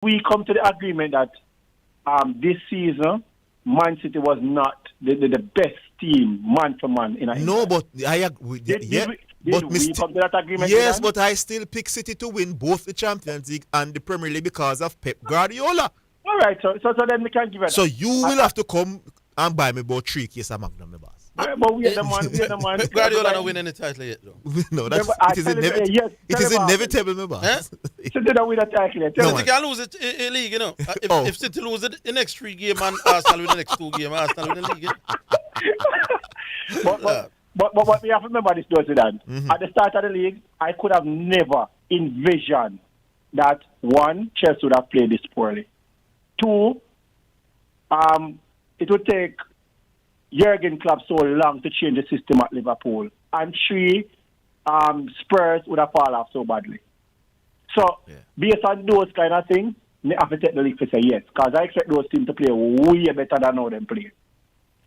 we come to the agreement that this season, Man City was not the best team, man for man, in England? No, but I agree. Did we come to that agreement? Yes, but I still pick City to win both the Champions League and the Premier League because of Pep Guardiola. All right, so then we can give it. So you will have to come and buy me about 3 cases of Magnum, my boss. But we are the man. Pep Guardiola not winning the title yet, though. No, it is inevitable, my boss. So they don't win the title yet. City can lose it in league, you know. If City lose it the next 3 games and Arsenal win the next 2 games, Arsenal win the league. But we have to remember this, though, Zidane. At the start of the league, I could have never envisioned that, 1, Chelsea would have played this poorly. 2, it would take Jurgen Klopp so long to change the system at Liverpool. And 3, Spurs would have fallen off so badly. So, based on those kind of things, I have to take the league to say yes. Because I expect those teams to play way better than how they play.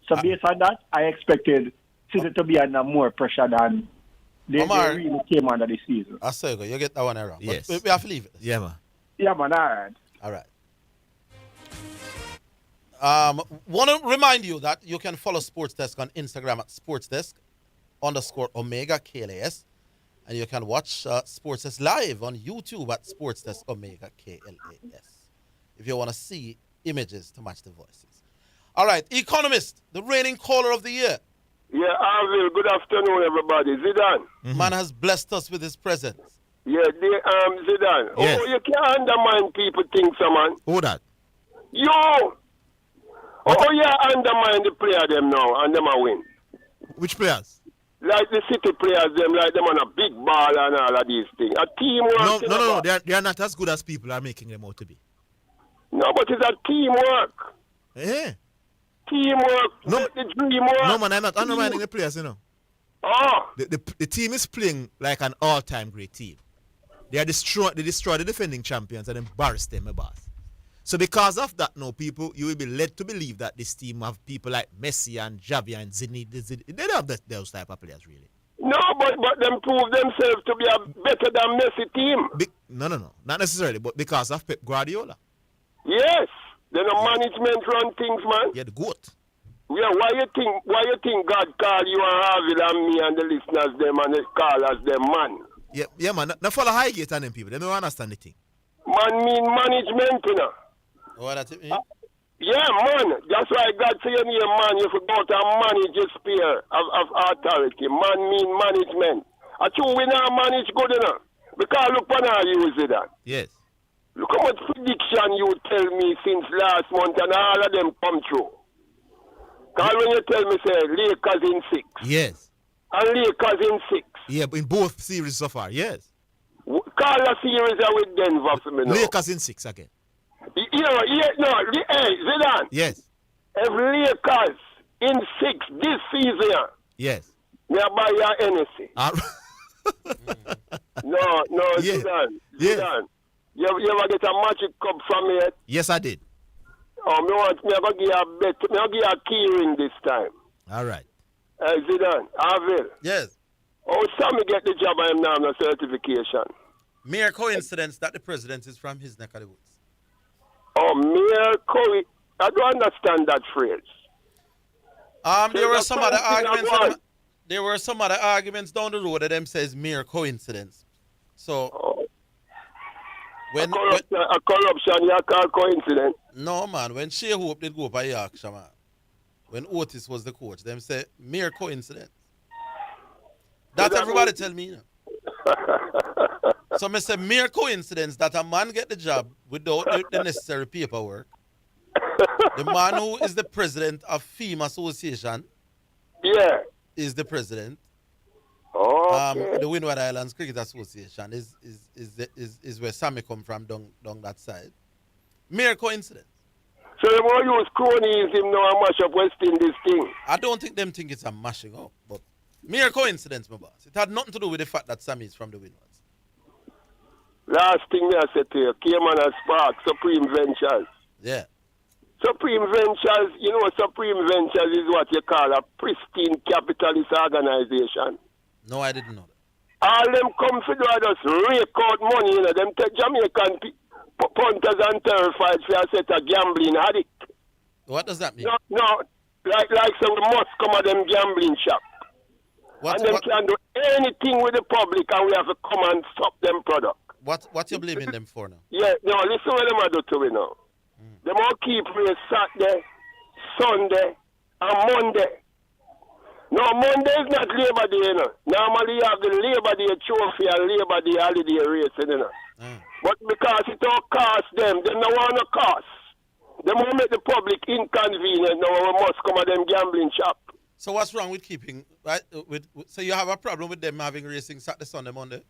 So, based on that, I expected City to be under more pressure than they really came under this season. I say, you get that one wrong. Yes. But we have to leave it. Yeah, man. Yeah, man, All right. Want to remind you that you can follow Sports Desk on Instagram at sportsdesk_Omega KLAS. And you can watch Sports Desk live on YouTube at Sports Desk Omega KLAS. If you want to see images to match the voices. All right, Economist, the reigning caller of the year. Yeah, Orville, good afternoon, everybody. Zidane. Man has blessed us with his presence. Yeah, Zidane. Yes. Oh, you can't undermine people things, man. Who that? Yo! Oh, yeah, undermine the player them now, and them a win. Which players? Like the City players, them like them on a big ball and all of these things. A teamwork. No. They are not as good as people are making them out to be. No, but it's a teamwork. Eh? Teamwork. No, the teamwork. No, man, I'm not undermining the players, you know. Oh. The team is playing like an all-time great team. They destroy the defending champions and embarrass them, my boss. So because of that, now people, you will be led to believe that this team have people like Messi and Xavi and Zidane. They don't have those type of players, really. No, but them prove themselves to be a better than Messi team. No, not necessarily, but because of Pep Guardiola. Yes, then the management run things, man. Yeah, the GOAT. Yeah, why you think God call you and Harville and me and the listeners them and they call us them man? Yeah, man. Now follow Higgins and them people. They don't understand the thing. Man mean management, you know. What that mean? Yeah, man. That's why God say you need a man. You forgot to manage your sphere of authority. Man mean management. I true we now manage good enough. Because look when I use it. Yes. Look how much prediction you tell me since last month and all of them come true. Because when you tell me, say, Lakers in 6. Yes. And Lakers in 6. Yeah, in both series so far, yes. Call a series with Denver for me now. Lakers in 6 again. Hey, Zidane. Yes. If Lakers in 6 this season, yes. Me buy your NSC. No, yeah. Zidane. Yes. Zidane. You ever get a magic cup from me yet? Yes, I did. Oh, me ever give you a bet. Me ever give you a key ring this time. All right. Zidane, Orville. Yes. Oh, Sammy get the job I am now, no certification. Mere coincidence that the president is from his neck of the woods. Oh, mere coincidence. I don't understand that phrase. There were some other arguments. There were some other arguments down the road that them says mere coincidence. So when a corruption you call coincidence. No man, when Shea Hope did go by Yorkshire, man, when Otis was the coach, them say mere coincidence. That everybody tell me. You know. So I say mere coincidence that a man get the job without the necessary paperwork. The man who is the president of FEMA Association, is the president. Okay. The Windward Islands Cricket Association is where Sammy come from down that side. Mere coincidence. So they want to use cronyism now and mash up West Indies thing. I don't think them think it's a mashing up, but mere coincidence, my boss. It had nothing to do with the fact that Sammy is from the Windwards. Last thing I said to you, Cayman and Spark, Supreme Ventures. Yeah. Supreme Ventures, you know, Supreme Ventures is what you call a pristine capitalist organization. No, I didn't know that. All them come for do just rake out money, you know, them take Jamaican punters and terrified for a set of gambling addict. What does that mean? No, like so we must come at them gambling shop. And them can do anything with the public and we have to come and stop them product. What you blaming them for now? Yeah, no, listen what them are do to me now. Them all keep race Saturday, Sunday, and Monday. No, Monday is not Labor Day, you know. Normally you have the Labor Day trophy and Labor Day holiday racing, you know. But because it all cost them don't want to cost. They won't make the public inconvenient. Now we must come at them gambling shop. So what's wrong with keeping, right? So you have a problem with them having racing Saturday, Sunday, Monday?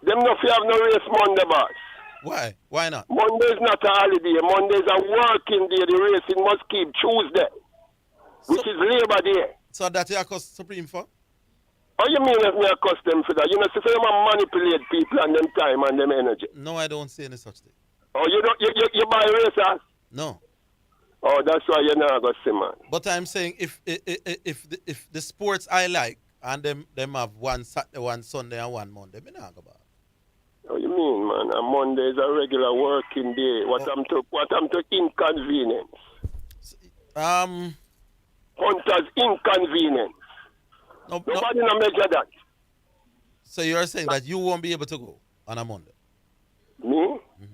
Them not have no race Monday, boss. Why? Why not? Monday is not a holiday. Monday is a working day. The racing must keep Tuesday, which is Labor Day. So that you cost Supreme for? Oh, you mean if me I cost them for that? You know, so them manipulate people and them time and them energy. No, I don't say any such thing. Oh, you don't, you buy racers? No. Oh, that's why you're not going to see, man. But I'm saying if the sports I like and them have one Saturday, one Sunday, and one Monday, me not go back. Oh, you mean, man? A Monday is a regular working day. What I'm to inconvenience. Hunters inconvenience. Nobody no measure that. So you're saying that you won't be able to go on a Monday? Me? Mm-hmm.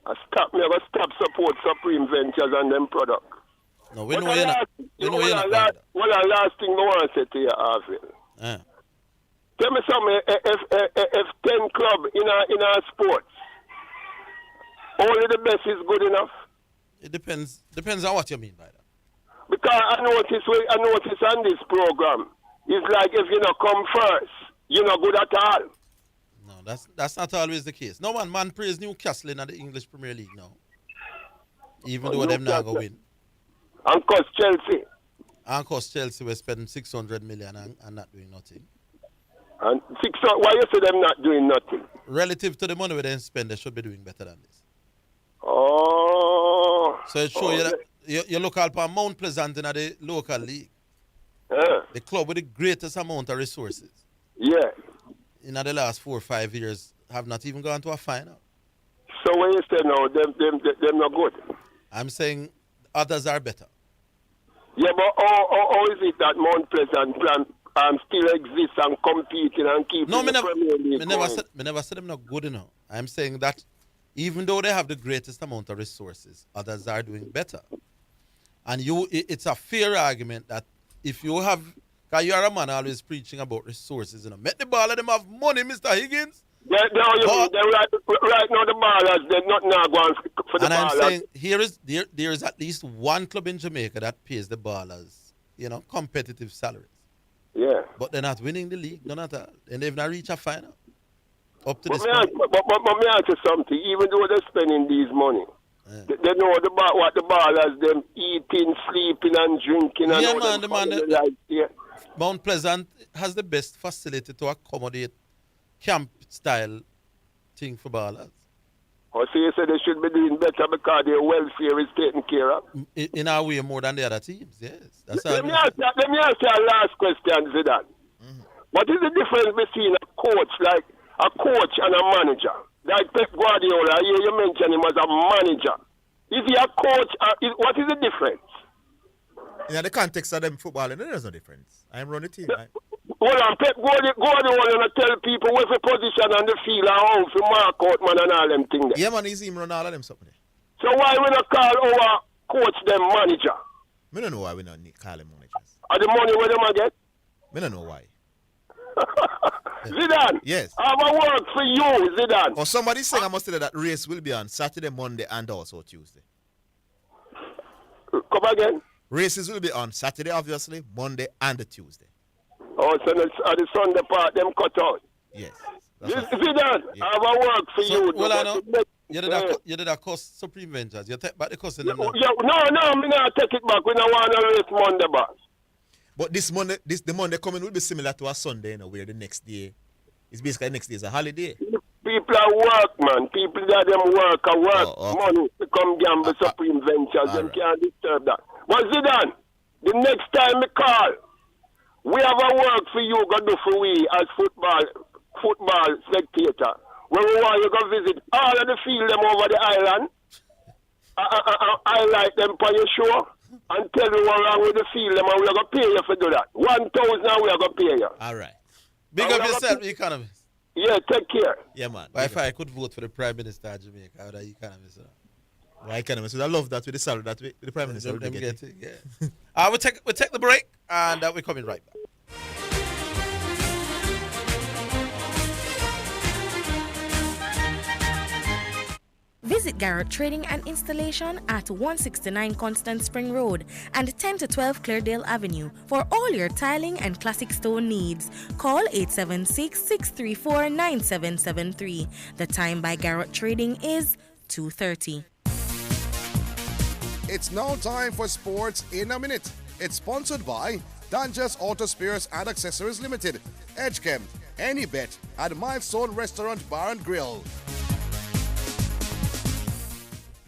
I will stop support Supreme Ventures and them product. No, we know you're not. We know you're not. Well, the last thing I want to say to you, Orville. Tell me something. If 10 club in our sports, only the best is good enough. It depends on what you mean by that. Because I notice on this program, it's like if you not come first, you're not good at all. No, that's not always the case. No man praise Newcastle in the English Premier League now. Even though them not going to win. And cost Chelsea. And cost Chelsea we're spending 600 million and not doing nothing. And why you say them not doing nothing? Relative to the money we then spend, they should be doing better than this. Oh. So it shows you that you look at Mount Pleasant in the local league. The club with the greatest amount of resources. Yeah. In the last 4 or 5 years have not even gone to a final. So when you say no, them not good? I'm saying others are better. Yeah, but how is it that Mount Pleasant still exists and competing and keeping the Premier League going? Me never said them not good enough. I'm saying that even though they have the greatest amount of resources, others are doing better. And it's a fair argument that if you have, because you are a man always preaching about resources, make the ball of them have money, Mr. Higgins. Yeah, right now the ballers, they're not now going for the ballers. And I'm saying, there is at least one club in Jamaica that pays the ballers, competitive salaries. Yeah. But they're not winning the league, none at all. And they've not reached a final. Up to but this point. But me ask you something. Even though they're spending these money, they know what the ballers, them eating, sleeping, and drinking. And Mount Pleasant has the best facility to accommodate camp-style thing for ballers. Oh, so you say they should be doing better because their welfare is taken care of? In our way, more than the other teams, yes. Let me ask you a last question, Zidane. What is the difference between a coach and a manager? Like Pep Guardiola, you mentioned him as a manager. Is he a coach? What is the difference? In the context of them footballing, there's no difference. I am running the team. Hold on, Pep Guardiola tell people what's the position on the field and how to mark out, man, and all them things. Yeah, man, he's him run all of them something. So why we not call our coach them manager? I don't know why we not call them managers. Are the money where them get? I don't know why. Zidane, yes. I have a work for you, Zidane. Or somebody saying I must tell you that race will be on Saturday, Monday, and also Tuesday. Come again? Races will be on Saturday, obviously, Monday, and the Tuesday. Oh, so the Sunday part, them cut out. Yes. Zidane, I have a work for you. Well, I know. You did a cost Supreme Ventures. You take back the cost in them now. No, me not take it back. We don't want to race Monday back. But the Monday coming will be similar to a Sunday, where the next day is basically the next day is a holiday. People are work, man. People that them work, money to come gamble Supreme Ventures. Them can't disturb that. But Zidane, the next time we call, we have a work for you, go do for we as football spectator. when we want you go visit all of the field them over the island, I like them for your show and tell you what wrong with the field them and we're going to pay you for do that. 1,000 and we're going to pay you. All right. Big up yourself, economist. Yeah, take care. Yeah, man. But if I could vote for the Prime Minister of Jamaica, I would have economist. Why economist? I love that with the salary that with the Prime Minister. Them get it, yeah. We'll take the break and we're coming right back. Visit Garrett Trading and Installation at 169 Constant Spring Road and 10 to 12 Cleardale Avenue for all your tiling and classic stone needs. Call 876-634-9773. The time by Garrett Trading is 2:30. It's now time for Sports in a Minute. It's sponsored by Dangerous Auto Spares and Accessories Limited, Edgechem, Any Bet, and Milestone Restaurant Bar and Grill.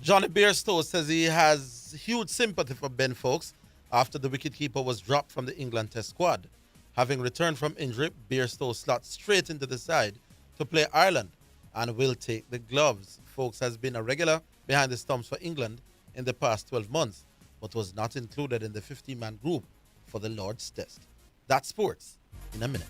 Johnny Bairstow says he has huge sympathy for Ben Fowkes after the wicketkeeper was dropped from the England Test squad. Having returned from injury, Bairstow slots straight into the side to play Ireland and will take the gloves. Fowkes has been a regular behind the stumps for England in the past 12 months, but was not included in the 50-man group for the Lord's Test. That's Sports in a Minute.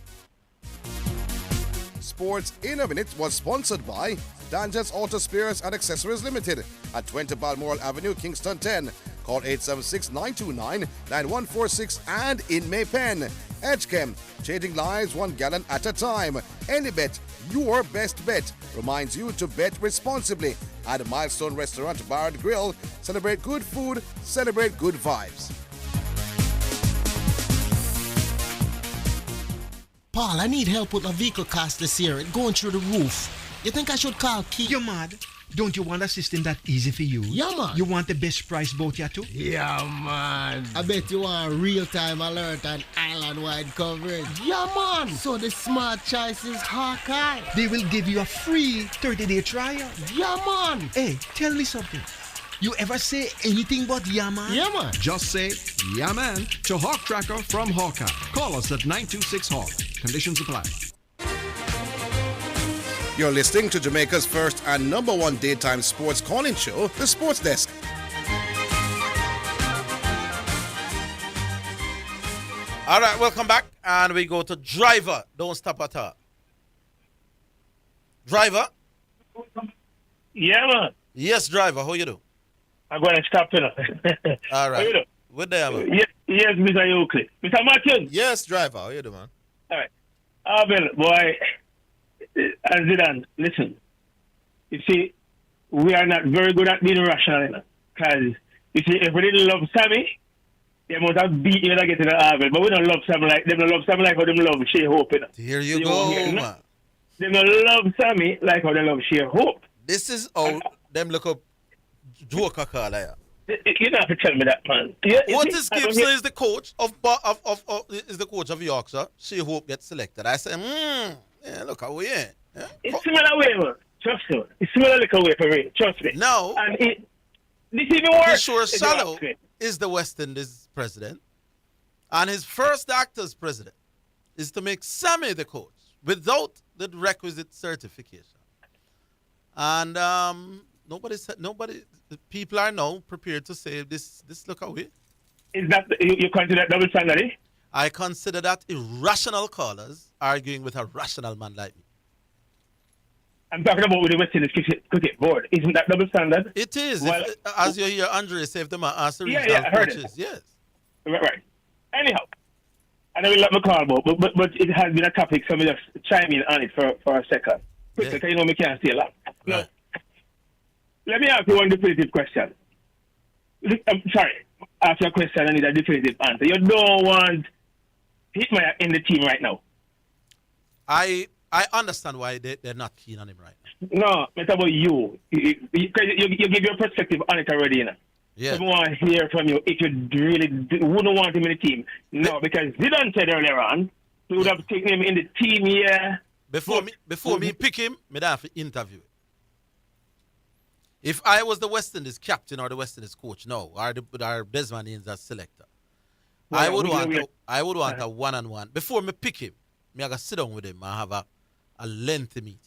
Sports in a Minute was sponsored by Dangerous Auto Spares and Accessories Limited at 20 Balmoral Avenue, Kingston 10. Call 876-929-9146 and in Maypen. Edgechem, changing lives 1 gallon at a time. Any Bet, your best bet, reminds you to bet responsibly. At Milestone Restaurant Bar and Grill, celebrate good food, celebrate good vibes. Paul, I need help with my vehicle cost this year. It's going through the roof. You think I should call Keith? You're mad. Don't you want a system that easy for you? Yeah, man. You want the best price boat here too? Yeah, man. I bet you want real-time alert and island-wide coverage. Yeah, man. So the smart choice is Hawkeye. They will give you a free 30-day trial. Yeah, man. Hey, tell me something. You ever say anything but yeah, man? Yeah, man. Just say yeah, man to Hawk Tracker from Hawkeye. Call us at 926-HAWK. Conditions apply. You're listening to Jamaica's first and number one daytime sports calling show, The Sports Desk. All right, welcome back. And we go to Driver. Don't stop at all. Driver? Yeah, man. Yes, Driver. How you do? I'm going to stop it. All right. How you do? Good day, man. Yes, Mr. Oakley. Mr. Martin. Yes, Driver. How you doing, man? All right. Orville, boy, and Zidane, listen. You see, we are not very good at being rational, you know. Because, you see, if we didn't love Sammy, they must have beat you to get to the Orville. But we don't love Sammy like them. Don't love Sammy like how them love Shea Hope, you know. Here you go, man. They don't love Sammy like how they love Shea Hope. This is how them look up Joker caller. You don't have to tell me that, man. Otis Gibson is the coach of Yorkshire. Shea Hope gets selected. I say, yeah, look how we are. Yeah? It's similar way, man. Trust me. It's similar little way for me. Trust me. No. And this even worse. Kishore Shallow is the West Indies president. And his first act as president is to make Sammy the coach without the requisite certification. And the people are now prepared to say this look away. Is that, you consider that double standard, eh? I consider that irrational callers arguing with a rational man like me. I'm talking about with the West Indies cricket board. Isn't that double standard? It is. Well, as you hear Andre say, if the man asks the regional coaches, yes. Right. Anyhow, I know we let me call about, but it has been a topic, so me just chime in on it for a second. Quickly, because you know me can't stay long. Right. Now, let me ask you one definitive question. I'm sorry, ask you a question, I need a definitive answer. You don't want Hitman in the team right now? I understand why they're not keen on him right now. No, it's about you. You give your perspective on it already, you know. Yeah. I want to hear from you if you really wouldn't want him in the team. No, because Zidane said earlier on he would have taken him in the team, yeah. Before me pick him, me have to interview him. If I was the West Indies captain or the West Indies coach, no, or Desmond Haynes as selector, well, I would want a one-on-one. Before me pick him, me I gotta sit down with him and have a lengthy meeting.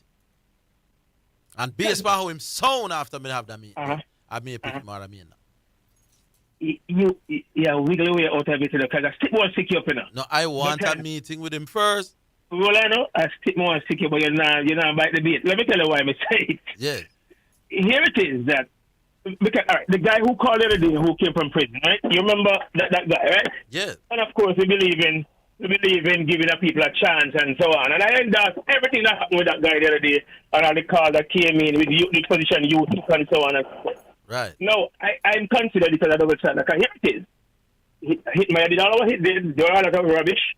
And based on how him sound after me have that meeting, I may pick him or I may not. Wiggle away out of it because I still want to stick you up in. No, I want a meeting with him first. Well, I know. I still want to stick you, but you're not bite the bait. Let me tell you why I say it. Yeah. Here it is that, because, all right, the guy who called the other day who came from prison, right? You remember that guy, right? Yeah. And of course, we believe in giving the people a chance and so on. And I endorse everything that happened with that guy the other day, and all the call that came in with the position you took and so on and so forth. Right. No, I'm considered it as a double standard. Because here it is. Hitmaya did all what he did. There were a lot of rubbish.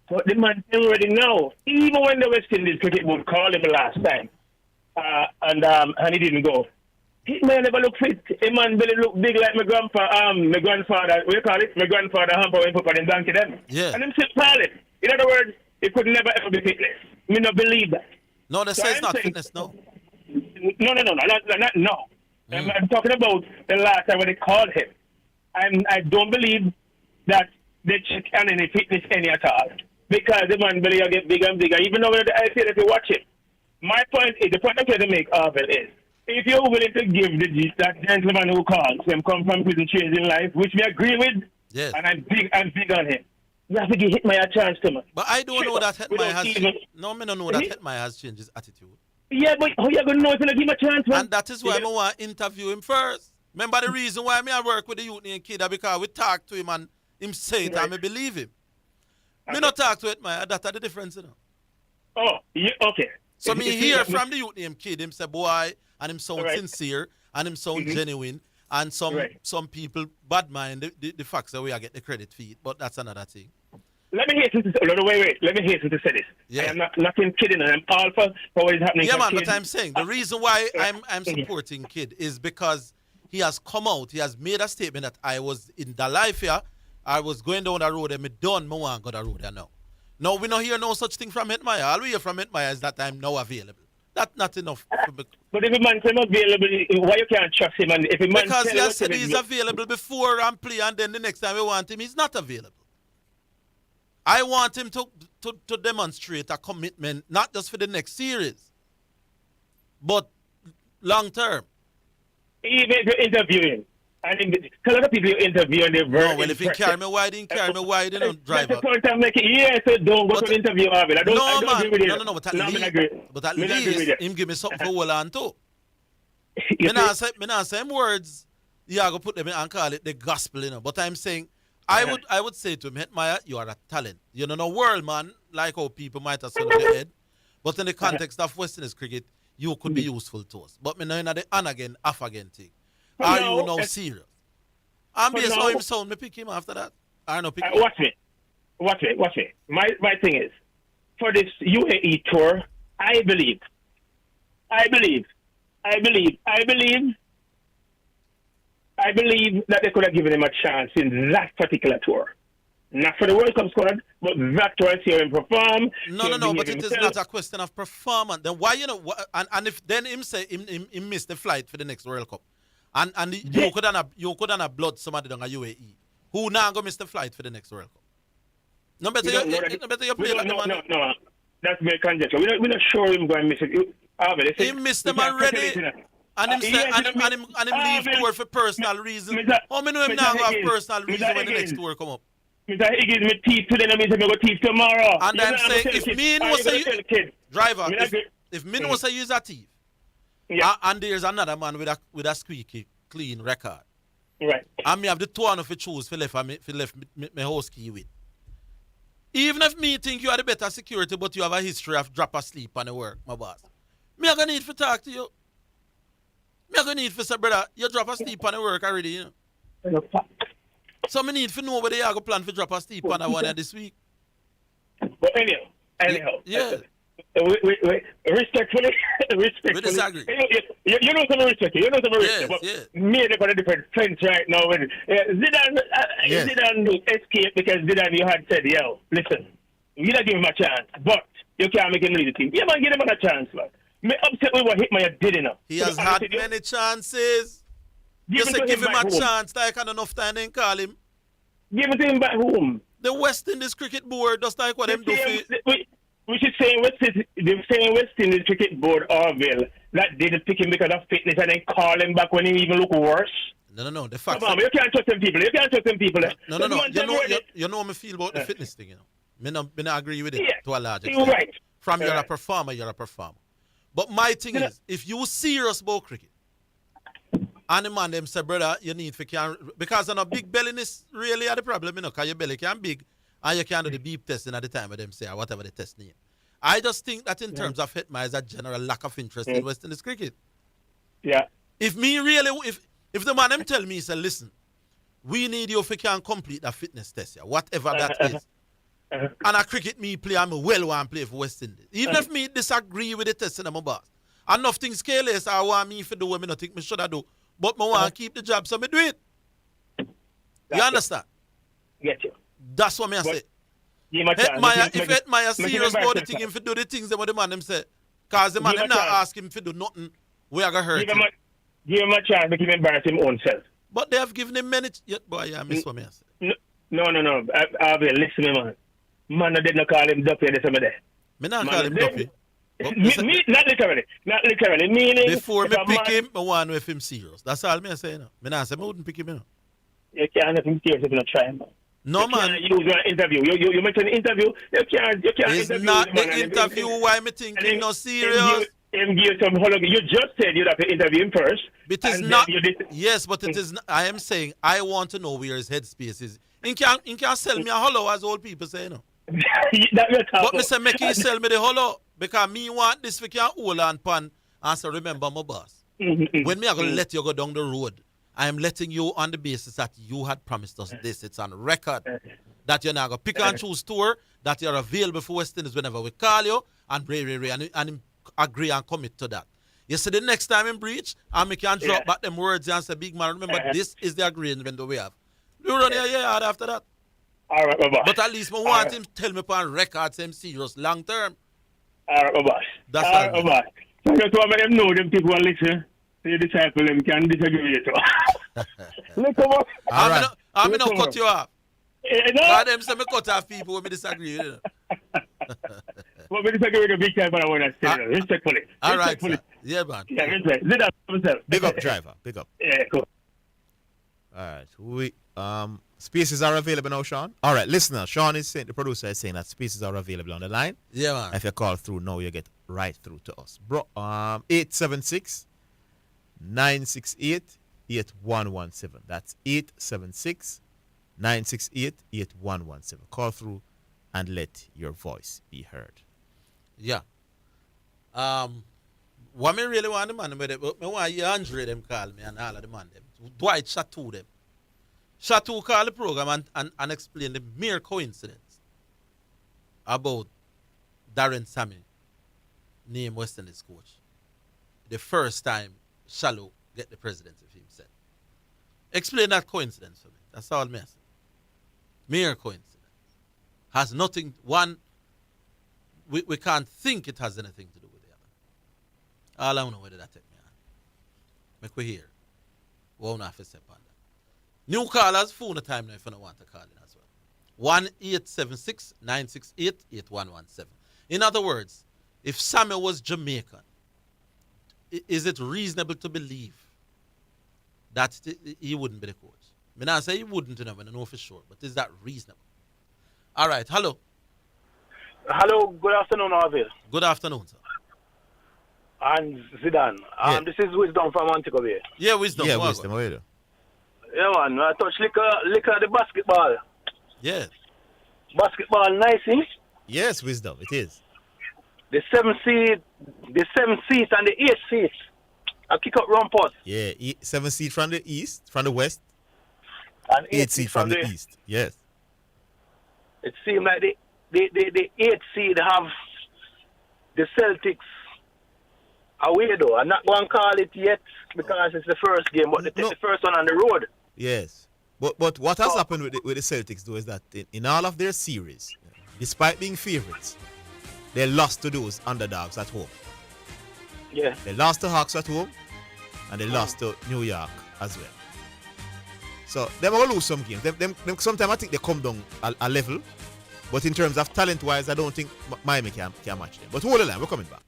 But the man is already now. Even when the West Indies cricket board called him last time, and he didn't go. Hitmaya never looked fit. A man really looked big like my grandfather, what do you call it? My grandfather hamper when put in donkey them. Yeah. And him still pilot. In other words, it could never ever be fitness. Me not believe that. No, they say it's not fitness, no. No. I'm talking about the last time when they called him. I don't believe that they check on any fitness any at all. Because the man belly will get bigger and bigger. Even though I say that you watch him. My point is, the point I'm trying to make, Orville, is if you're willing to give that gentleman who calls him come from prison changing life, which we agree with, yes. And I'm big on him. You have to give Hitmaya a chance to him. But I don't know that Hitmaya has changed. No, I don't know that Hitmaya has changed his attitude. Yeah, but how you going to know if you give him a chance, man? And that is why I want to interview him first. Remember the reason why I work with the youth and kid, because we talk to him and him say it and I believe him. Me not talk to Hitmaya, that's the difference, you know. Oh, yeah, okay. So me hear from the youth name kid, him say boy, and him sound sincere, and him sound genuine, and some people bad mind the facts that we are get the credit for it, but that's another thing. Let me hasten to say, Let me hasten to say this. Yeah. I am not kidding, and I'm all for what is happening. Yeah, man, but I'm saying the reason why I'm supporting Kid is because he has come out, he has made a statement that I was in the life here, I was going down the road and me done, me want to go the road here now. No, we don't hear no such thing from Hitmaya. All we hear from Hitmaya is that I'm now available. That's not enough. But if a man is available, why you can't trust him? And if a man because he has said he's available before and play, and then the next time we want him, he's not available. I want him to demonstrate a commitment, not just for the next series, but long term. Even if you interview him. And a lot of people you interview and they're very no, well, if he carry me wide, he carry me wide, he don't drive up. That's the point I'm making. Yeah, so don't go to the interview, Orville. I don't agree with you. No, but at least him give me something for hold on to. Me not say him words, you are going to put them in and call it the gospel, you know. But I'm saying, I would say to him, Hitmaya, you are a talent. You know, no world, man, like how people might have said your head. But in the context of West Indies cricket, you could be useful to us. But me know in the on again, off again thing. Are you now serious? I'm based on him sound, me pick him after that. I don't pick him. Watch me. My thing is, for this UAE tour, I believe that they could have given him a chance in that particular tour. Not for the World Cup squad, but that tour, see him perform. No, but it is not a question of performance. Then why, you know, and if then him say him miss the flight for the next World Cup, and you couldn't have blood somebody down a UAE, who now go miss the flight for the next World Cup? No better you play like the man. No, that's very conjecture. We're not sure him going to miss it. He missed them already. And him say, and him leave tour for personal reasons. How many know him now have personal reasons when the next tour come up? Mr. Higgins, me teeth today, and me go teeth tomorrow. And I'm saying, if me was a driver, if me was a user thief, and there's another man with a squeaky clean record, right? And me have the two one of choose for left my house key with. Even if me think you are the better security, but you have a history of drop asleep on the work, my boss, me are gonna need to talk to you. Me are gonna need to say, brother, you drop asleep on the work already, you know. So I need to know whether you have a plan for drop asleep on the one this week. But anyhow. Yeah. Respectfully. We disagree. You know some respect. But me and got a different fence right now. When Zidane escaped because Zidane, you had said, yo, listen, you don't give him a chance, but you can't make him lead the team. Yeah, man, give him a chance, man. Me upset with what Hitmaya did enough. He has had many chances. Just to give him a chance, like I enough time and call him. Give it to him back home. The West Indies Cricket Board, just like what them do for We should say West Indies Cricket Board, Orville, that didn't pick him because of fitness and then call him back when he even look worse. No. The fact. Come on, you can't trust them people. No. You know how I feel about the fitness thing, you know. Me not agree with it to a large extent. You're right. From you're a performer, you're a performer. But my thing is, if you serious about cricket, and the man them say, brother, you need for can because on a big belliness really are the problem, you know, because your belly can big and you can do the beep testing at the time of them say or whatever the test name. I just think that in terms of Hetma is a general lack of interest in West Indies cricket. Yeah. If the man them tell me, say, listen, we need you if you can complete that fitness test, whatever that is. And a cricket me play, I'm well want to play for West Indies. Even if me disagree with the testing of my boss. Enough things careless I want me to do what me not think me should do. But I want to keep the job, so me do it. You understand? Get you. That's what me I say. If Hetmaya serious about the thing, him to do the things that the man them say. Because the man them not ask him to do nothing, we are going to hurt him. Give him a chance to embarrass him own self. But they have given him many... Boy, I miss what me I say. No. I'll be listen, man. Man, I did not call him Duffy this summer there. Me not call him Duffy. Me, not literally. Meaning... Before me pick him, I want with him serious. That's all me I say now. Me not say I wouldn't pick him, you know. You can't have him serious if you not try, man. No, man. You use an interview. You mentioned interview. You can't it's interview. Not the interview why me think him no serious. You just said you'd have to interview him first. It is not. Yes, but it is not. I am saying I want to know where his headspace is. He can sell me a hollow as old people say, you know. But me say make him sell me the hollow because me want this for can hold on pan and so remember my boss. When me I gonna let you go down the road, I am letting you on the basis that you had promised us this. It's on record that you're not gonna pick and choose tour, that you're available for West Indies whenever we call you and and agree and commit to that. You see the next time in breach, and we can drop back them words and say, big man, remember this is the agreement that we have. You run your yard after that. All right, bye-bye. But at least I want him to tell me upon record, same serious, long term. All right, bye-bye. That's all. Right, bye-bye. So just want them know them people who listen. So you disciple them can disagree with you. Look over. I'm not cut you off. No. But them say me cut off people when me disagree with you. Well, we disagree with the big time, but I want to say respectfully. All right, sir. Yeah, man. Yeah, respect. Zidane himself. Big up, driver. Big up. Yeah, cool. All right. Spaces are available now, Sean. All right, listener. Sean is saying, the producer is saying that spaces are available on the line. Yeah, man. If you call through now, you get right through to us. Bro, 876 968 8117. That's 876 968 8117. Call through and let your voice be heard. Yeah. What me really want the man with it, but me want Andre them call me and all of the man them. Dwight Chateau them. Chateau call the program and explain the mere coincidence about Darren Sammy named West Indies coach. The first time Shallow get the presidency for himself. Explain that coincidence for me. That's all me say. Mere coincidence. Has nothing, one, we can't think it has anything to do with the other. All I know whether that take me on. Make we hear. Won't have to step on that. New callers, phone time now if you don't want to call in as well. 1-876-968-8117. In other words, if Samuel was Jamaican, is it reasonable to believe that he wouldn't be the coach? I mean, I say he wouldn't, I don't know for sure, but is that reasonable? All right, hello. Hello, good afternoon, Orville. Good afternoon, sir. And Zidane. This is Wisdom from Montego Bay. Yeah, Wisdom. Yeah, Wisdom. How are you? Yeah, man. I touch liquor the basketball. Yeah. Basketball nice, eh? Yes, Wisdom. It is. The 7th seed and the 8th seed. I kick up run post. Yeah, 7th seed from the east, from the west. And 8th seed from the east. Yes. It seems like the 8th seed have the Celtics away though. I'm not going to call it yet because it's the first game, but the first one on the road. Yes. But what has happened with the Celtics though is that in all of their series, despite being favorites, they lost to those underdogs at home. Yeah. They lost to Hawks at home and they lost to New York as well. So they will lose some games. Them sometimes I think they come down a level But in terms of talent-wise, I don't think Miami can match them. But hold on, we're coming back.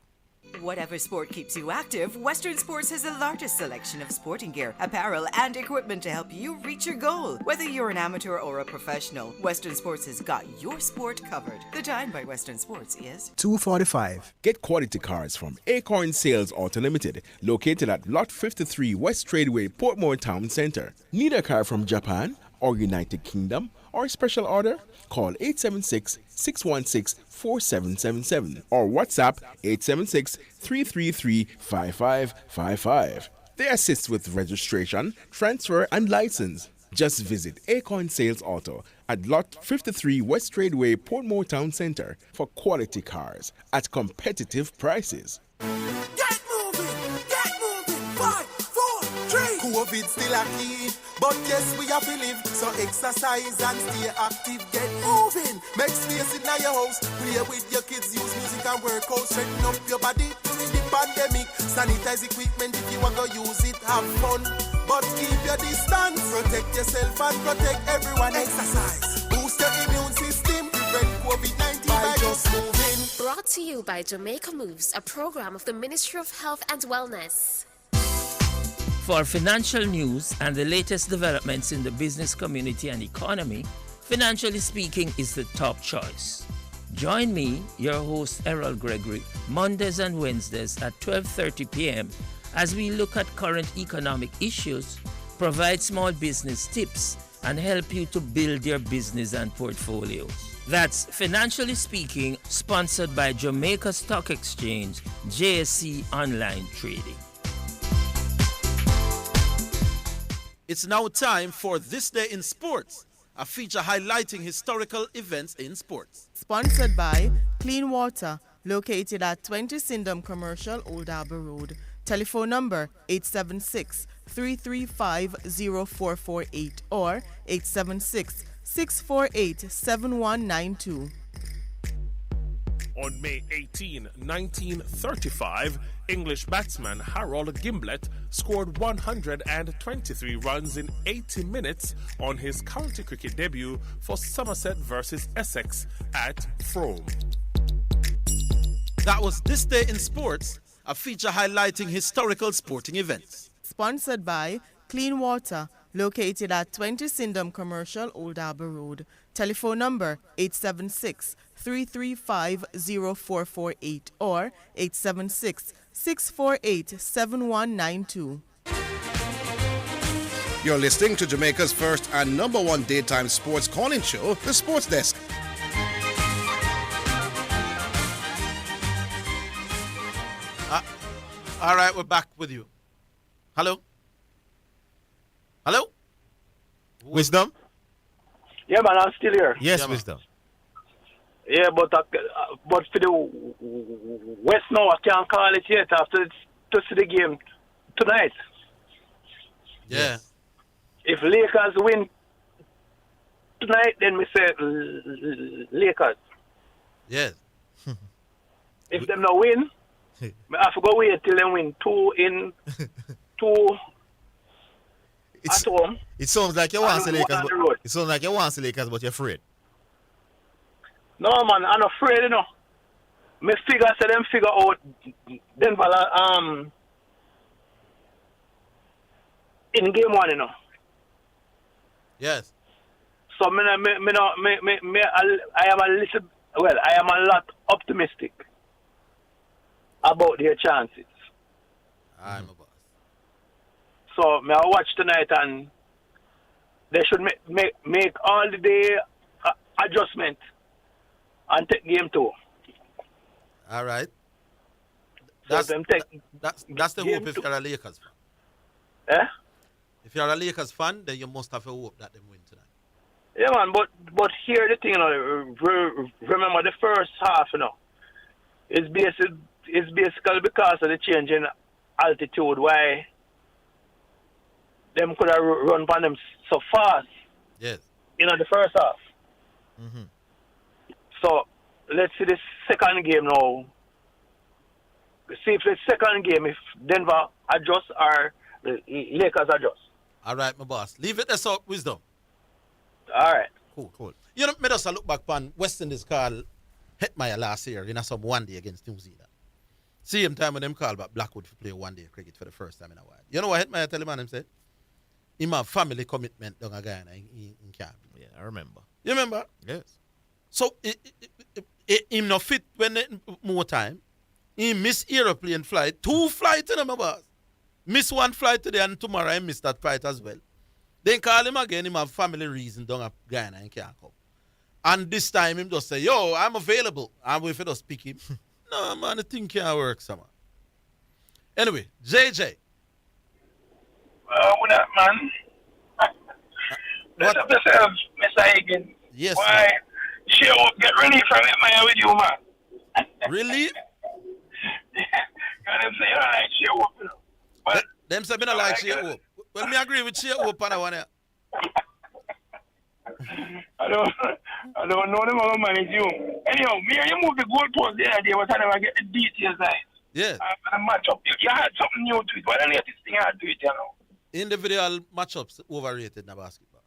Whatever sport keeps you active, Western Sports has the largest selection of sporting gear, apparel, and equipment to help you reach your goal. Whether you're an amateur or a professional, Western Sports has got your sport covered. The time by Western Sports is 2:45. Get quality cars from Acorn Sales Auto Limited, located at Lot 53 West Tradeway, Portmore Town Center. Need a car from Japan or United Kingdom or special order? Call 876-616-4777 or WhatsApp 876-333-5555. They assist with registration, transfer, and license. Just visit Acorn Sales Auto at Lot 53 West Tradeway, Portmore Town Center for quality cars at competitive prices. Get moving! 5, 4, 3. COVID still a key, but yes, we have to live. So exercise and stay active. Get moving! Make space in your house. Play with your kids, use music and work out. Straighten up your body during the pandemic. Sanitize equipment if you want to use it. Have fun, but keep your distance. Protect yourself and protect everyone. Exercise. Boost your immune system. Prevent COVID-19 by just moving. Brought to you by Jamaica Moves, a program of the Ministry of Health and Wellness. For financial news and the latest developments in the business community and economy, Financially Speaking is the top choice. Join me, your host Errol Gregory, Mondays and Wednesdays at 12:30 p.m. as we look at current economic issues, provide small business tips, and help you to build your business and portfolios. That's Financially Speaking, sponsored by Jamaica Stock Exchange, JSC Online Trading. It's now time for This Day in Sports, a feature highlighting historical events in sports. Sponsored by Clean Water, located at 20 Syndham Commercial, Old Harbour Road. Telephone number 876-335-0448 or 876-648-7192. On May 18, 1935, English batsman Harold Gimblett scored 123 runs in 80 minutes on his county cricket debut for Somerset versus Essex at Frome. That was This Day in Sports, a feature highlighting historical sporting events. Sponsored by Clean Water, located at 20 Syndham Commercial, Old Harbour Road. Telephone number 876-335-0448 or 876-648-7192. You're listening to Jamaica's first and number one daytime sports calling show, The Sports Desk. All right, we're back with you. Hello? Hello? Wisdom? Yeah, man, I'm still here. Yes, Wisdom. Yeah, but for the West now, I can't call it yet after to see the game tonight. Yeah. If Lakers win tonight, then we say Lakers. Yes. If them not win, I have to go wait till they win 2 at home. It sounds like you want the Lakers. It sounds like you want the Lakers, but you're afraid. No, man, I'm afraid, you know. Me figure out Denver in game 1, you know. Yes. So I am a lot optimistic about their chances. I'm a boss. So I watch tonight and they should make all the day adjustment and take game 2. All right. That's the hope if you're a Lakers fan. Eh? If you're a Lakers fan, then you must have a hope that they win tonight. Yeah, man, but here the thing, you know, remember the first half, you know, it's basically because of the change in altitude why them could have run on them so fast. Yes. You know, the first half. Mm-hmm. So let's see the second game now. See if the second game, if Denver adjusts or the Lakers adjust. All right, my boss. Leave it there, so Wisdom. All right. Cool. You know, me just look back on West Indies call Hetmeyer last year in some one day against New Zealand. Same time when them call back Blackwood to play one day cricket for the first time in a while. You know what Hetmeyer tell him and him said? Him have family commitment down a Guyana in camp. Yeah, I remember. You remember? Yes. So him not fit when more time. He miss aeroplane flight. 2 flights in him, boss. Miss 1 flight today and tomorrow I miss that flight as well. Then call him again, him have family reason down a Guyana and can't come. And this time him just say, yo, I'm available. I'm with it, speak him. No, man, the thing can't work, summer. Anyway, JJ. What up, man? What's up yourself, Mr. Higgins? Yes. Why? Sure, get ready from it, man, with you, man. Really? Because them say, you don't like share up, you know. But them say, me not like share up. Well, me agree with share up on that one. I don't know them how to manage you. Anyhow, me and you move the goalpost the other day, but I never get the details right. Yeah. After the matchup, you had something new to it. What the latest thing I had to it, you know? Individual matchups overrated in the basketball.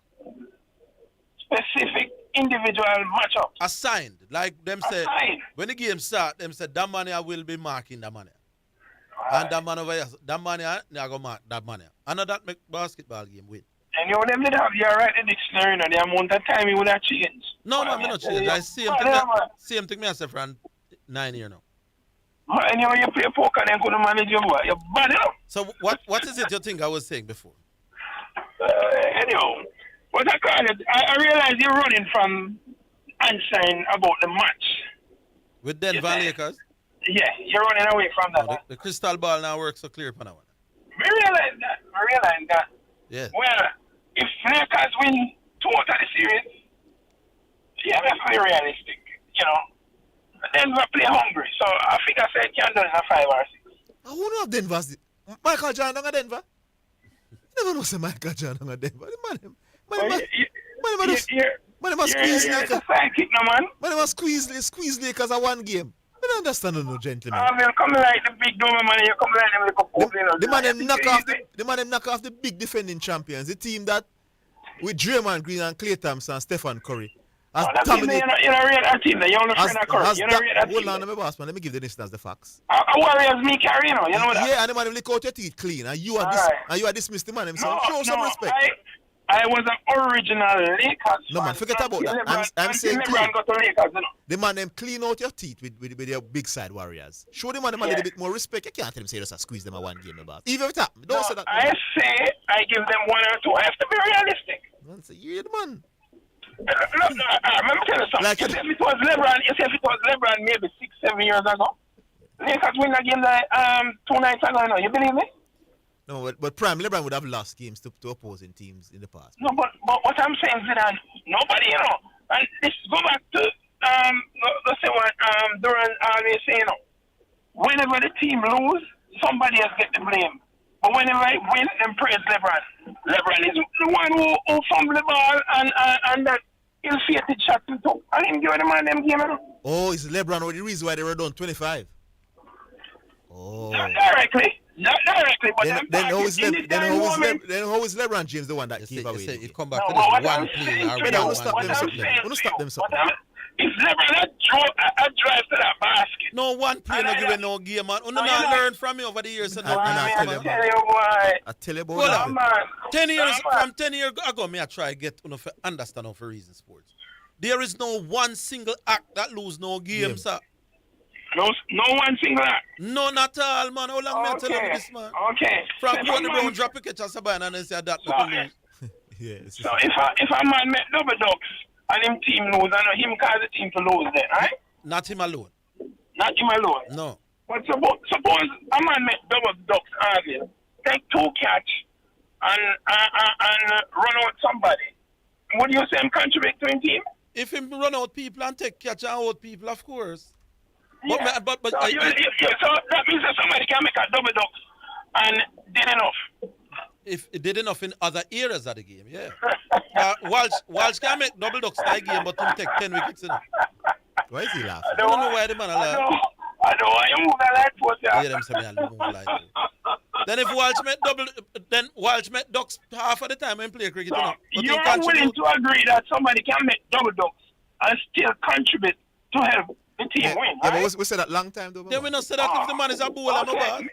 Specific individual matchup. Assigned. Like them say, Assigned. when the game start, them say, that money I will be marking that money. Right. And that man over here, that money I go mark that money. And that make basketball game win. And you know, them did have you write the dictionary, and the amount of time you would have changed. No, man, me not change. I same thing me I say for 9 years now. And you know, you play poker and you couldn't manage your boy. You're bad enough. So what is it you think I was saying before? Anyhow, what I call it, I realize you're running from answering about the match. With Denver Lakers? Yeah, you're running away from that. No, the crystal ball now works so clear upon that one. I realize that. Yeah. Well, if Lakers win 2 out of the series, yeah, that's very realistic, you know. Denver play hungry, so I think I said can do it in a 5 or 6. I who know Denver? Michael Jordan on Denver? You never know say Michael Jordan on Denver. Man, squeeze Lakers at one game. I don't understand no gentlemen. I mean, come like the big dumb man, you come like them little poop, you know. The man them knock off the big defending champions, the team that with Draymond Green and Klay Thompson and Stephen Curry. As dominate. You know, read that team. You only friend of Curry. You know, read that team. Hold on, boss man. Let me give the listeners the facts. Warriors me carry, you know. You know that. Yeah, and the man lick out your teeth clean, and you are dismissed the man himself. Show some respect. I was an original Lakers. No man, forget about that. I'm saying clean. Got to Lakers, you know. The man them clean out your teeth with your big side Warriors. Show the man a little bit more respect. You can't tell him say just squeeze them at one game, boss. Even if it happen, don't say that. I say I give them 1 or 2. I have to be realistic. Man say you the man. Look, let me tell you something. Like if it was LeBron, maybe 6-7 years ago, Lakers win a game like 2 nights ago. No, you believe me? No, but Prime LeBron would have lost games to opposing teams in the past. No, but what I'm saying, Zidane, nobody, you know, and this go back to let's say what Duran always say, you know, whenever the team lose, somebody else get the blame. But whenever I win, then praise LeBron. LeBron is the one who fumbled the ball and that ill-fated shot he took. I didn't give the man them game. Oh, it's LeBron or the reason why they were down 25? Oh. Not directly, but then how is LeBron James the one that gave away? It come back to this one play. Don't stop them something. If LeBron I drive to that basket. No one play no give no game, man. You not learn from me over the years. I tell you about that. 10 years from 10 years ago, me I try get understand of reason sports. There is no one single act that lose no game, sir. No one single act. No, not all, man. How long me I tell you this, man? Okay. From Gordon Brown drop a catch a Sabine and then say that. So if a man make double ducks and him team lose, I know him cause the team to lose then, right? Not him alone. Not him alone. No. But suppose a man make double ducks, Orville, take 2 catch and run out somebody. Would you say him contribute to him team? If him run out people and take catch and out people, of course. Yeah. But so that means that somebody can make a double duck and did enough. If it did enough in other areas of the game, yeah. Walsh can make double ducks in the game, but him take 10 wickets in it. Why is he laughing? I don't know why the man I know why you move that light post. Yeah, them say me I move light. Then if Walsh met double, then Walsh met ducks half of the time when play cricket. So But you're willing to agree that somebody can make double ducks and still contribute to help the team win, Yeah, right? but we said that long time though. Then we not say that if the man is a bowler, no bad.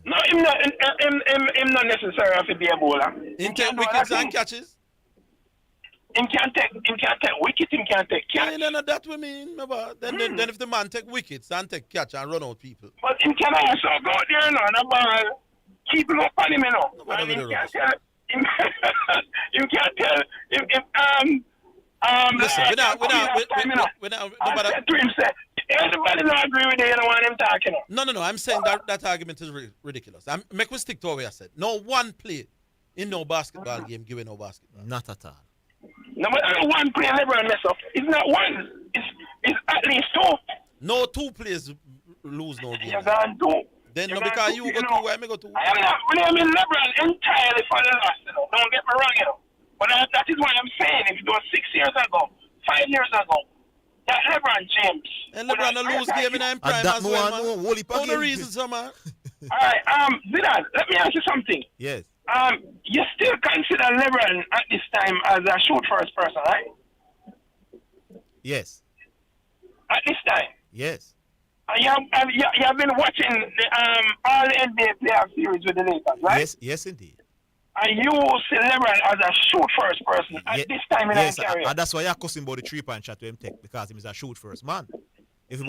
No, him not necessarily have to be a bowler. Him take wickets and catches. Him can't take wicket, him can't take catch. Yeah, no, that we mean, no bad. Then if the man take wickets and take catch and run out people. But him can also go out there and the ball, keep him up on him, you know. And him can't tell, him can't tell, listen, I said to him, say, everybody don't agree with you, you don't want him talking. No, I'm saying that argument is ridiculous. Make we stick to what I said. No one play in no basketball game giving no basketball. Not at all. No, but one play LeBron mess up. It's not one. It's at least two. No two players lose no game. You're going to. Then no, because you go two, why me go two? I am not blaming LeBron entirely for the loss, you know. Don't get me wrong, you know. But that is what I'm saying. If it was 6 years ago, 5 years ago, that LeBron James. And LeBron will lose game in prime as well, man. For no reason, man. All right, Zidane, let me ask you something. Yes. You still consider LeBron at this time as a shoot-first person, right? Yes. At this time? Yes. You have been watching the all NBA playoff series with the Lakers, right? Yes, indeed. And you see LeBron as a shoot-first person at this time in his career. That's why you're cussing about the three-point shot to him take, because he is a shoot-first man. If he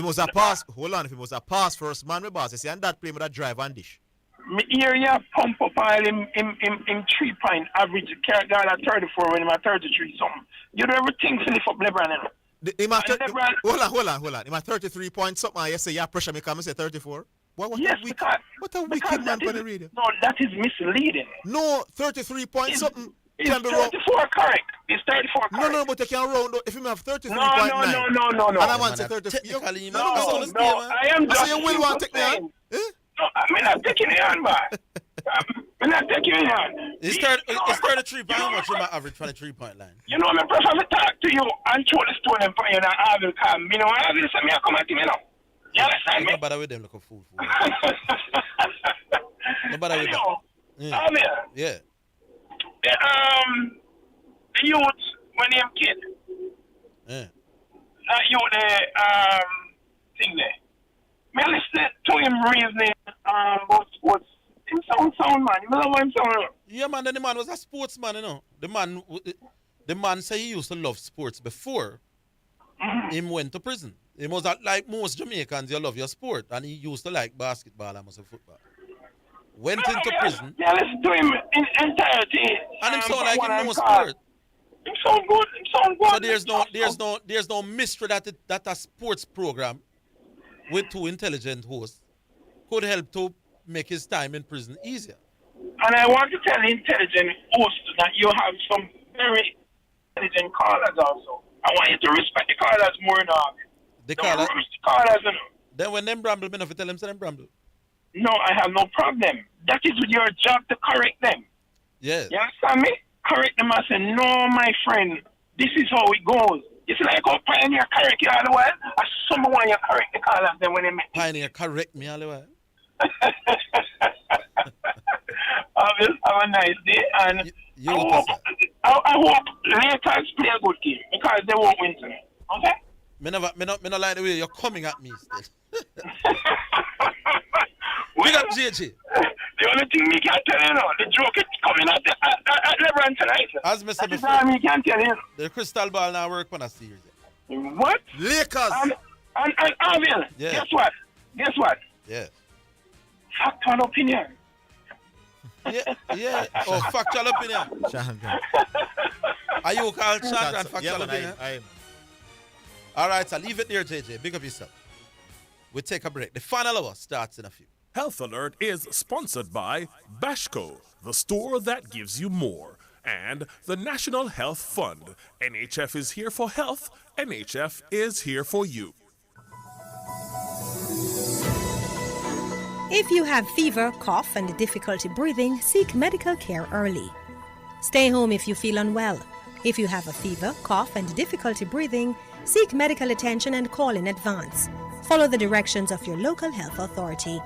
was a pass, hold on, if he was a pass-first man, my boss, you see, and that play with a drive and dish. Me hear you pump up all him 3-point average guard at 34 when him at 33 something. You do everything to lift up LeBron, you know. Hold on. Him at 33 points something, you say, yeah, pressure me come and say 34. What a wicked man for the radio. No, that is misleading. No, 33 points something. It's 34 correct. It's 34 correct. No, but you can round up. If you have 33.9. No. And I want to say 33. No, I am just. So you will want to take me on? No, I'm not taking it on, man. I'm not taking it on. It's 33 point. How much is my average from the 3-point line? You know, I prefer to talk to you and throw the stone and put you in an Orville come. You know, Orville said me, I come at him, you know. You understand me? No bother with them like a fool. No bother with them. Orville. Yeah. The youth, when they're kid. Yeah. That youth, thing there. Me listen to him reasoning about sports. Him sound man. You know what I'm saying? Yeah, man. Then the man was a sportsman, you know. The man say he used to love sports before him went to prison. He was like most Jamaicans, you love your sport, and he used to like basketball and football. Went into prison. Yeah, listen to him in entirety. And him sound like him no sport. Him sound good. So there's no mystery that a sports program with two intelligent hosts could help to make his time in prison easier. And I want to tell the intelligent host that you have some very intelligent callers also. I want you to respect the callers more now. The callers, you know. Then when them bramble, me not tell them say them bramble. No, I have no problem. That is your job to correct them. Yes. You understand me? Correct them and say, no, my friend, this is how it goes. It's like how Pioneer correct you all the while. As someone you correct the callers then when they make Pioneer correct me all the while. Have a nice day, and I hope Lakers play a good game because they won't win tonight. Okay? Me not like the way you're coming at me still. Big up JJ. The only thing me can tell you now, the joke is coming at LeBron tonight. As me said before, me can tell you. The crystal ball now work on a series. What? Lakers. And Orville, yeah. Guess what? Yeah. Factual opinion. Yeah. Oh, factual opinion. Are you called Chandra and factual opinion? I am. All right, so leave it there, JJ. Big up yourself. We'll take a break. The final hour starts in a few. Health Alert is sponsored by Bashco, the store that gives you more, and the National Health Fund. NHF is here for health. NHF is here for you. If you have fever, cough, and difficulty breathing, seek medical care early. Stay home if you feel unwell. If you have a fever, cough, and difficulty breathing, seek medical attention and call in advance. Follow the directions of your local health authority.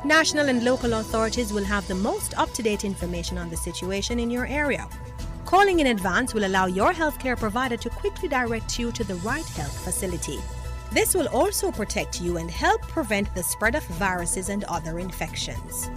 National and local authorities will have the most up-to-date information on the situation in your area. Calling in advance will allow your healthcare provider to quickly direct you to the right health facility. This will also protect you and help prevent the spread of viruses and other infections.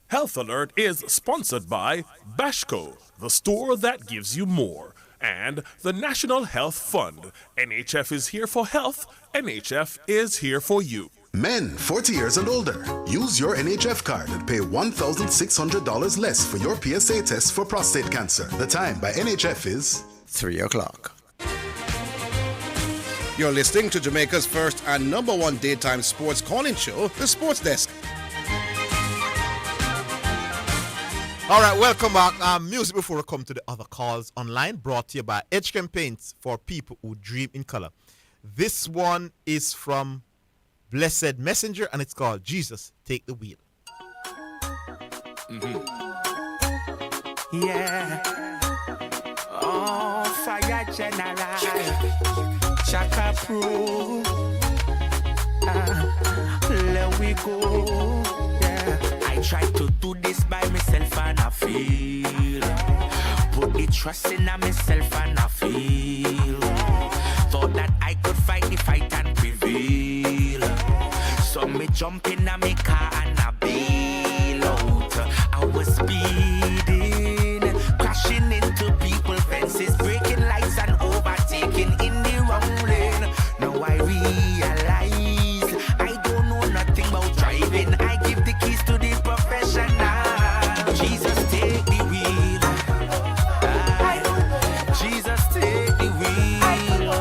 Health Alert is sponsored by Bashco, the store that gives you more, and the National Health Fund. NHF is here for health. NHF is here for you. Men 40 years and older, use your NHF card and pay $1,600 less for your PSA test for prostate cancer. The time by NHF is 3 o'clock. You're listening to Jamaica's first and number one daytime sports calling show, The Sports Desk. All right, welcome back. Music before we come to the other calls online, brought to you by Edgecombe Paints for people who dream in color. This one is from Blessed Messenger, and it's called Jesus, Take the Wheel. Yeah. Oh, fire general. Chaka Pro. Let we go. Yeah. I try to do this by myself and I feel. Put the trust in myself and I feel. Thought that I could fight the fight and prevail. So me jump in a me car and I bail out. I was speeding, crashing into people fences, breaking lights and overtaking in the wrong lane. Now I realize I don't know nothing about driving. I give the keys to the professional. Jesus take the wheel. Jesus take the wheel.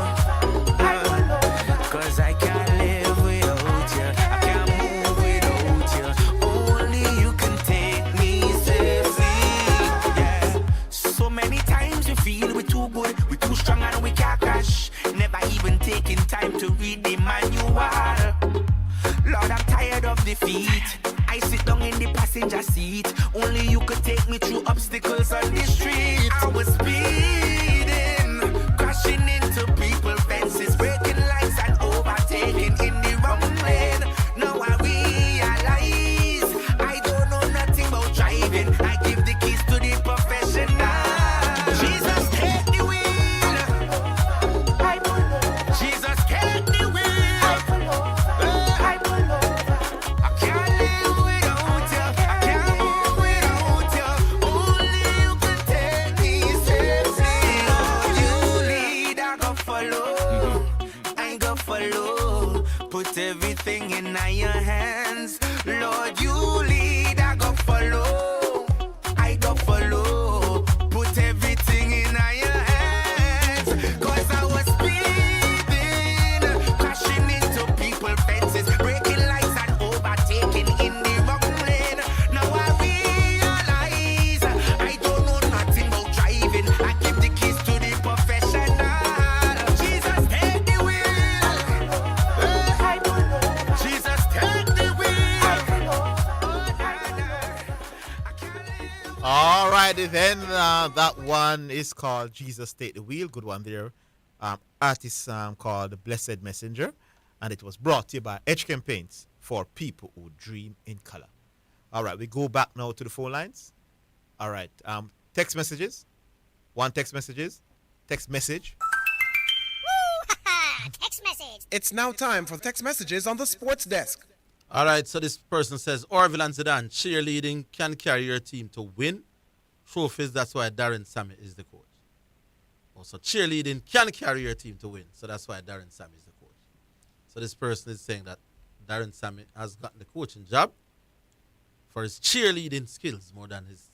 Cause I can't live without you. I can't move without you. Only you can take me safely. Yeah. So many times we feel we're too good, we're too strong and we can't crash. Never even taking time to read the manual. Lord, I'm tired of defeat. I sit down in the passenger seat. Only you could take me through obstacles on the street. I was speeding, crashing into people fences, breaking lights and overtaking in the wrong lane. Now I realize I don't know nothing about driving. I give the keys to the professional. Jesus take the wheel. Jesus take the wheel. I can't live without you. I can't move without you. Only you can take me safely. You lead, I go follow. I go follow. Put everything in your hands. Lord, you lead, I go follow. I go follow. Put everything in your hands. Cause I was speeding, crashing into people fences, breaking lights and overtaking in the wrong lane. Now I realize I don't know nothing about driving. I give the keys to the professional. Jesus take the wheel. Jesus take the wheel. All righty then, that one is called Jesus Take the Wheel. Good one there. Artist called Blessed Messenger, and it was brought to you by Edgecombe Paints for people who dream in color. All right, we go back now to the phone lines. All right, text messages. Text message. Text message. It's now time for text messages on the sports desk. All right, so this person says, Orville and Zidane, cheerleading can carry your team to win trophies. That's why Darren Sammy is the coach. Also, cheerleading can carry your team to win. So that's why Darren Sammy is the coach. So this person is saying that Darren Sammy has gotten the coaching job for his cheerleading skills more than his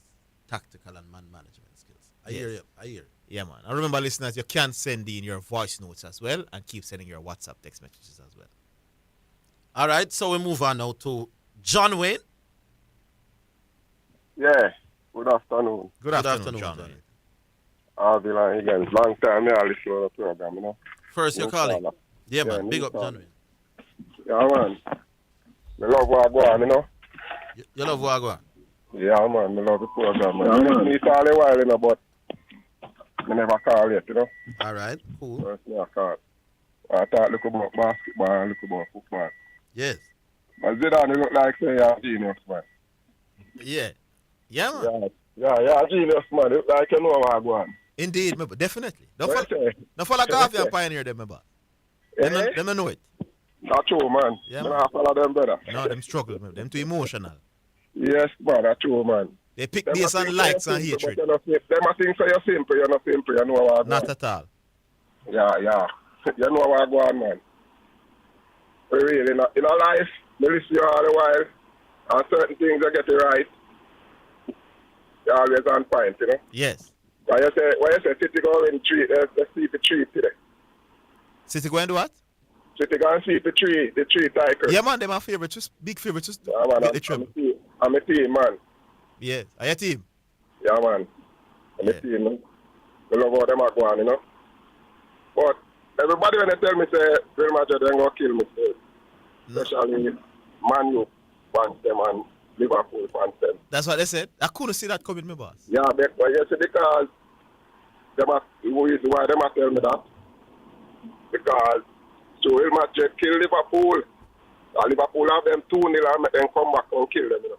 tactical and man management skills. I hear you. I hear you. Yeah, man. And remember, listeners, you can send in your voice notes as well, and keep sending your WhatsApp text messages as well. All right, so we move on now to John Wayne. Yeah, good afternoon. Good afternoon, John Wayne. Orville and Higgins. Long time I listen to the program, you know. First you're calling. Yeah, man. Big up, John Wayne. Yeah, man. I love what I go on, you know. You love what I go on? Yeah, man. I love the program, man. I listen to it all a while, you know, but I never call yet, you know. All right, cool. First me I call. I talk look about basketball and look about football. Yes. But Zidane look like say you're a genius, man. Yeah. Yeah, man. Yeah, genius, man. Look like you know what I'm going. Indeed, definitely. Don't follow Garvey and Pioneer them, remember. Them know it. Not true, man. Yeah, man. man. I follow them better. No, them struggle, man. Them too emotional. Yes, man, that's true, man. They pick based on likes and hatred. Them a think say you're simple, you're not simple, you know what I'm going. Not at all. Yeah. You know what I'm going, man. Really, in a life, they listen to you all the while, and certain things you get it right. You're always on point, you know? Yes. Why you say City go in three, let's see the tree today. City go and do what? City go and see the tree tiger. Yeah, man, they're my favorite, just big favorite, just yeah, man, get the trouble. I'm a team, man. Yes, are you a team? Yeah, man. I'm a team, man. I love how them are going, you know? But everybody when they tell me, say, Real Madrid, they're going to kill me, say, especially Man U fans them and Liverpool fans them. That's what they said. I couldn't see that coming, my boss. Yeah, but you see, because the reason why they must tell me that, because so Real Madrid kill Liverpool, and Liverpool have them 2-0 and make them come back and kill them, you know.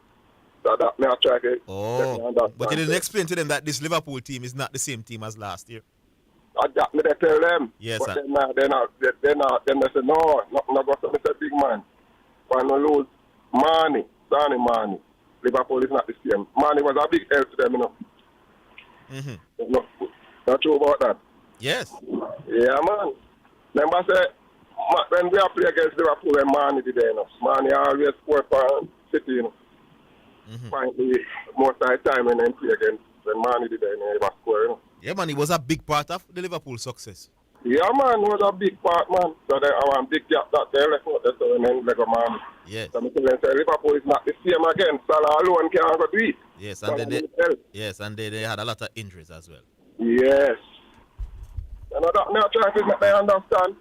So that may I try to but you didn't explain to them that this Liverpool team is not the same team as last year. That me they tell them. Yes, but then they say no, not go to Mr. Big Man. When we lose Sonny Mane, Liverpool is not the same. Mane was a big help to them, you know. Mm-hmm. Not true about that. Yes. Yeah, man. Remember say when we are play against Liverpool, and Mane did there, you know. Mane always score for City, you know. Find the most of the time when they play against when Mane did there, he was score, you know. Yeah, man, he was a big part of the Liverpool success. Yeah, man, he was a big part, man. So they have a big gap that they left out there, so then Lego man. Yes. So I'm telling you, Liverpool is not the same again. Salah alone can't go do it. Yes, and they had a lot of injuries as well. Yes. And now trying to make them understand.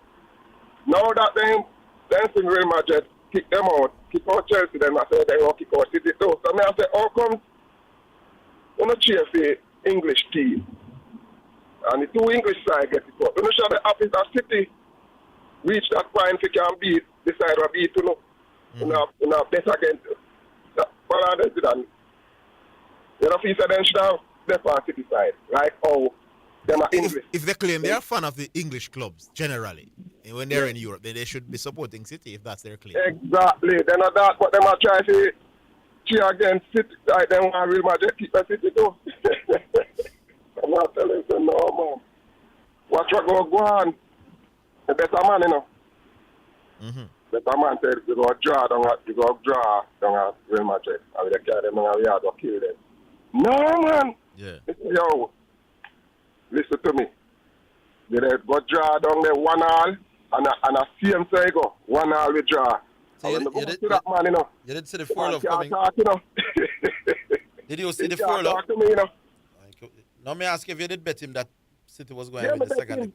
Now that they think Real Madrid kick them out, kick out Chelsea, then I say they will kick out City too. So I say, how come you not cheer for the English team? And the two English side get it up. You know, sure the office of City reach that point if you can beat the side of beat, you know. You know, bet against well, they did that. You know, if you say them should have step on City side. Like how them are English. If they claim they are fan of the English clubs generally, and when they're in Europe, then they should be supporting City if that's their claim. Exactly. They're not that, but them are trying to cheer against City. Like them want Real Madrid keep the City too. I'm not telling you, no, man. Watch what go on. The better man, you know. Better man said, you go draw down at Real Madrid. And we carry them and we have to kill them. No, man. Yeah. Yo, listen to me. They go draw down there 1-1, and a same say go. 1-1 we draw. So you did, that man, you know. You didn't see the 4-love coming. Talk, you know. Did you see the 4-love? Talk to me, you know. Now me ask if you did bet him that City was going to win the second leg.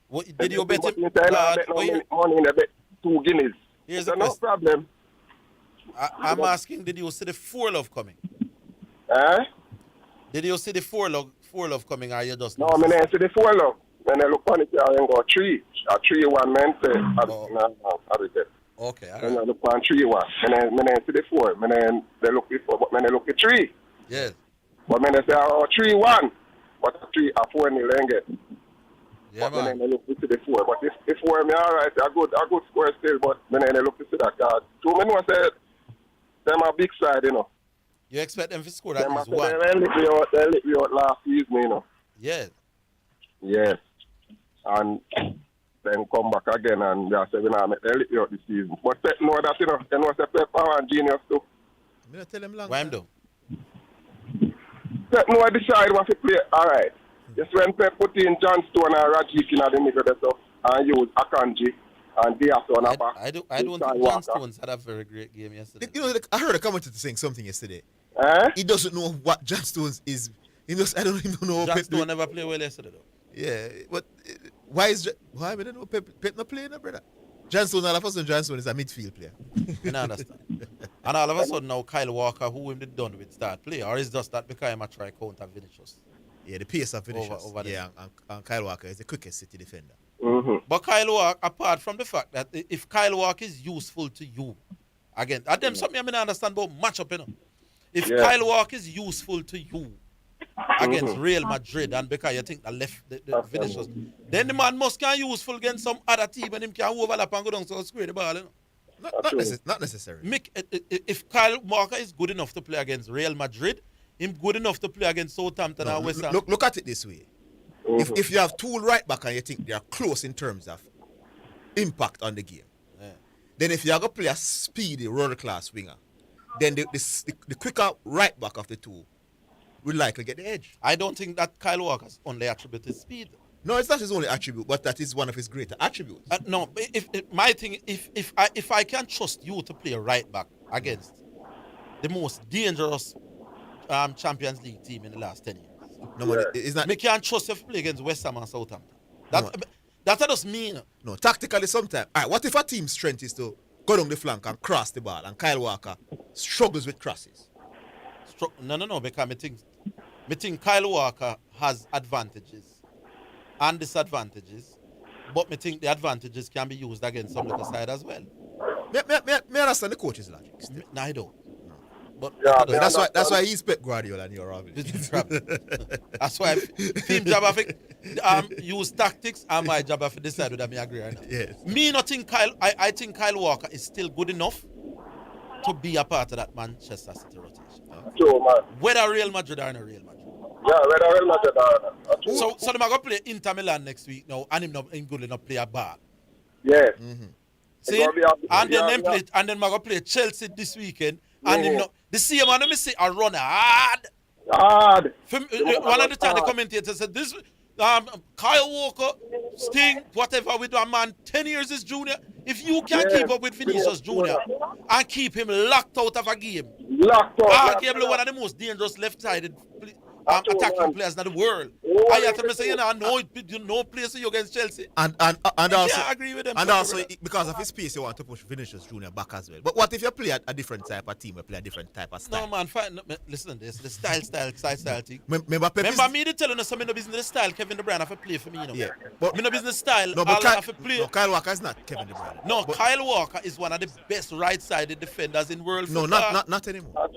What, did you bet him? Money in the bet 2 guineas. Here's the no question. problem. I'm asking, did you see the 4-love coming? Did you see the 4-love coming, or you just... No, I didn't see the 4-love. When I look on it, I go 3. A 3-1 man say, I did that. Okay, all right. When I look on 3-1. I didn't see the 4. They look before, but when I look at 3. Yes. But when they say, 3-1, but a 3 or 4-0 and get. Yeah, but when I look to the 4. But if 4, me all right, a good score still, but when I look to that card. So many I said, them a big side, you know. You expect them to score at least 1? They lit me out last season, you know. Yes. Yes. And then come back again and they say, we not make them lit me out this season. But Pep know that, you know. They know that Pep power and genius too. I'm going to tell them long. Why him do? Pep know I decide what to play. All right. Just when Pep put in John Stone and Rajiv in the middle of the stuff and use Akanji and Diaz on the back. I don't think John Stones had a very great game yesterday. You know, I heard a commentator saying something yesterday. He doesn't know what John Stones is. I don't even know. John Stone never played well yesterday, though. Yeah, but why I don't know Pep not playing, brother? John Stone, all of a sudden, John Stone is a midfield player. You don't understand. And all of a sudden now Kyle Walker, who him did done with start play, or is just that because him a try counter Vinicius? Yeah, the pace of Vinicius. Over yeah, and Kyle Walker is the quickest City defender. But Kyle Walker, apart from the fact that if Kyle Walker is useful to you, again, at them something I mean I understand about matchup, you know. If Kyle Walker is useful to you against Real Madrid and because you think the left the Vinicius, then the man must can useful against some other team and him can overlap and go down so square the ball, you know. Not necessary. If Kyle Walker is good enough to play against Real Madrid, him good enough to play against Southampton and West Ham. Look at it this way. If you have two right back and you think they are close in terms of impact on the game, then if you are going to play a speedy world class winger, then the quicker right back of the two will likely get the edge. I don't think that Kyle Walker's only attribute is speed. No, it's not his only attribute, but that is one of his greater attributes. No, my thing, if I can trust you to play right back against the most dangerous Champions League team in the last 10 years, it's not. Me can't trust you to play against West Ham and Southampton. That does mean. No, tactically sometimes. All right, what if a team's strength is to go down the flank and cross the ball, and Kyle Walker struggles with crosses? No, because me think Kyle Walker has advantages and disadvantages, but me think the advantages can be used against some other side as well. Me understand the coach's logic. No, I don't. But that's why he's Pep Guardiola and you're Orville. That's why team job of use tactics and my job of decide whether me agree or not. Yes. Me not think I think Kyle Walker is still good enough to be a part of that Manchester City rotation. True, man. Whether Real Madrid or not Real Madrid. Yeah, whether Real Madrid or not. So they're going to play Inter Milan next week now and him good enough play a ball. Yes. See? And then they're going to play Chelsea this weekend. And him the same man me say a run hard. One of the time the commentator said this Kyle Walker, Sting, whatever we do a man 10 years is junior. If you can keep up with Vinicius Junior and keep him locked out of a game, arguably one of the most dangerous left-sided attacking players in the world. I have to say, no place you against Chelsea. And also, I agree with them. And also, because of his pace, you want to push Vinicius Junior back as well. But what if you play a different type of team, you play a different type of style? No, man, listen to this. The style thing. Remember me to tell you some no business style Kevin De Bruyne have to play for me, you know. Yeah. But me no business style. No, but Kyle Walker is not Kevin De Bruyne. No, Kyle Walker is one of the best right-sided defenders in world football. No, not anymore.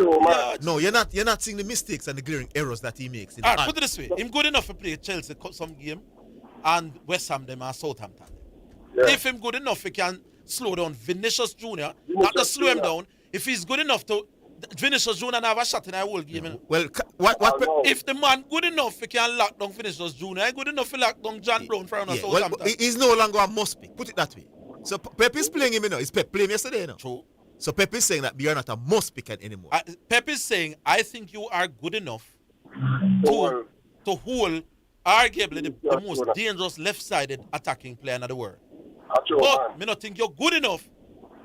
No, you're not seeing the mistakes and the glaring errors that he makes. All right, put it this way. Him good enough to play Chelsea some game and West Ham them and Southampton. Yeah. If him good enough, he can slow down Vinicius Junior. Not to slow him down. If he's good enough to Vinicius Junior and have a shot in a whole game. No. Well, if the man good enough, he can lock down Vinicius Junior. Good enough to lock down John Brown for Southampton. Well, he's no longer a must be. Put it that way. So Pep is playing him, you know. Is Pep playing yesterday, you know? True. So Pep is saying that you're not a must pick anymore. Pep is saying, I think you are good enough to hold arguably the most dangerous left-sided attacking player in the world. But me not think you're good enough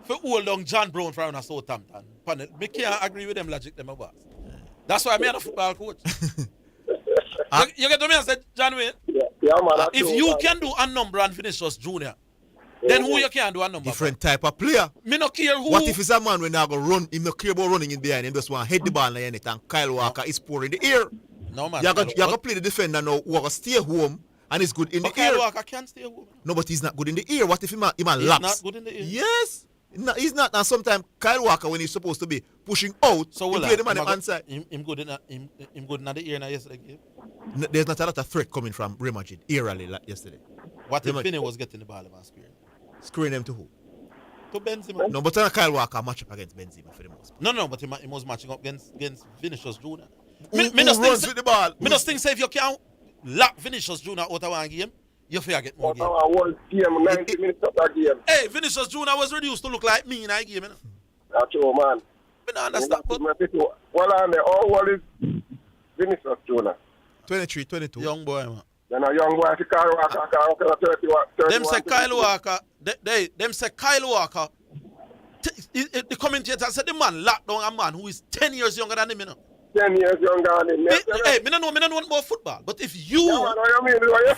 for hold on John Brown for Southampton. Me can't agree with them logic them about. That's why I'm a football coach. You get to me and say, John Wayne? Yeah, man. If you can do a number and Vinicius Junior, then who you can do a number? Different type of player. Me no care who. What if it's a man when I go run, he no care about running in behind him, just want to hit the ball and it, and Kyle Walker is poor in the air. No, man. You're going to play the defender now who will stay home and he's good in the air. Kyle Walker can't stay home. No, but he's not good in the air. What if he man He's laps? not good in the air. Yes. He's not. And sometimes Kyle Walker, when he's supposed to be pushing out, so he play the man on side. Him good in the air now yesterday game. There's not a lot of threat coming from Real Madrid eerily like yesterday. What if Finney was getting the ball and screen? Screen them to who? To Benzema. No, but Kyle Walker match up against Benzema for the most part. No, but he was matching up against Vinicius Junior. Who runs with the ball? Me just think say if you can't lock Vinicius Junior out of one game, you feel get more game. One game, 90 minutes of that game. Hey, Vinicius Junior was reduced to look like me in that game, you know? That's true, man. I don't understand. Well, on the all is Vinicius Junior. 23, 22. Young boy, man. Then a young boy, Kyle Walker, 31. Them say Kyle Walker, them say Kyle Walker. The commentator said the man locked down a man who is 10 years younger than him, you know? 10 years younger than him. Hey, me don't know about football. But if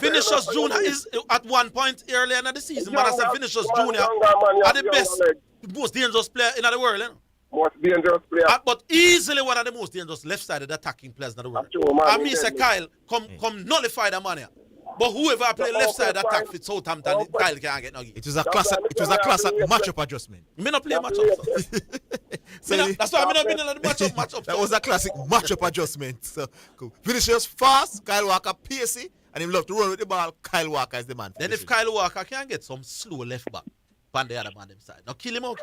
Vinicius Junior is at one point earlier in the season, man, I said Vinicius Junior are the best, most dangerous player in the world, you know? Most dangerous player. But easily one of the most dangerous left-sided attacking players in the world. And me say, Kyle, come nullify the man here. But whoever play left side attack for Southampton, Kyle can't get no game. It was a classic matchup adjustment. Me not play matchup. So. That's why I'm not being in the matchup. That was a classic matchup adjustment. So cool. Finishers fast, Kyle Walker pacey, and he love to run with the ball. Kyle Walker is the man. Then if Kyle Walker can get some slow left back on the other man them side. Now kill him out.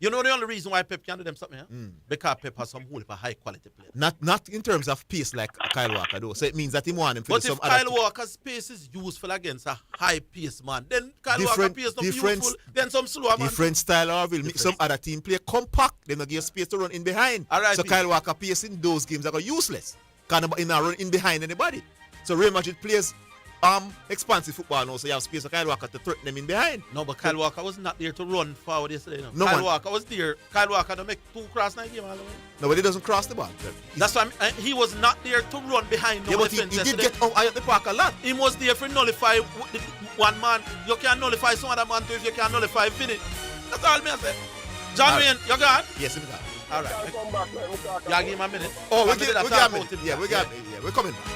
You know the only reason why Pep can do them something here? Because Pep has some whole high quality player. Not in terms of pace like Kyle Walker though. So it means that he want him for but some if Kyle Walker's pace is useful against a high pace man, then Kyle Walker pace not useful, then some slower man. Different style Orville. Some other team play compact, they not give space to run in behind. Right, so Kyle Walker pace in those games are useless. Can't run in behind anybody. So Real Madrid plays expansive football now, so you have space for Kyle Walker to threaten them in behind. No, but Kyle Walker was not there to run forward yesterday. No, Kyle Walker was there. Kyle Walker don't make 2 cross in a game all the way. No, but he doesn't cross the ball. That's why he was not there to run behind no defense. He did get out at the park a lot. He was there for nullify one man. You can nullify some other man too if you can nullify finish. That's all me I say. John Wayne, you gone? Yes, I'm gone. All right. You give him a minute. Oh, we got a minute. Yeah, we got it. Yeah, we're coming back.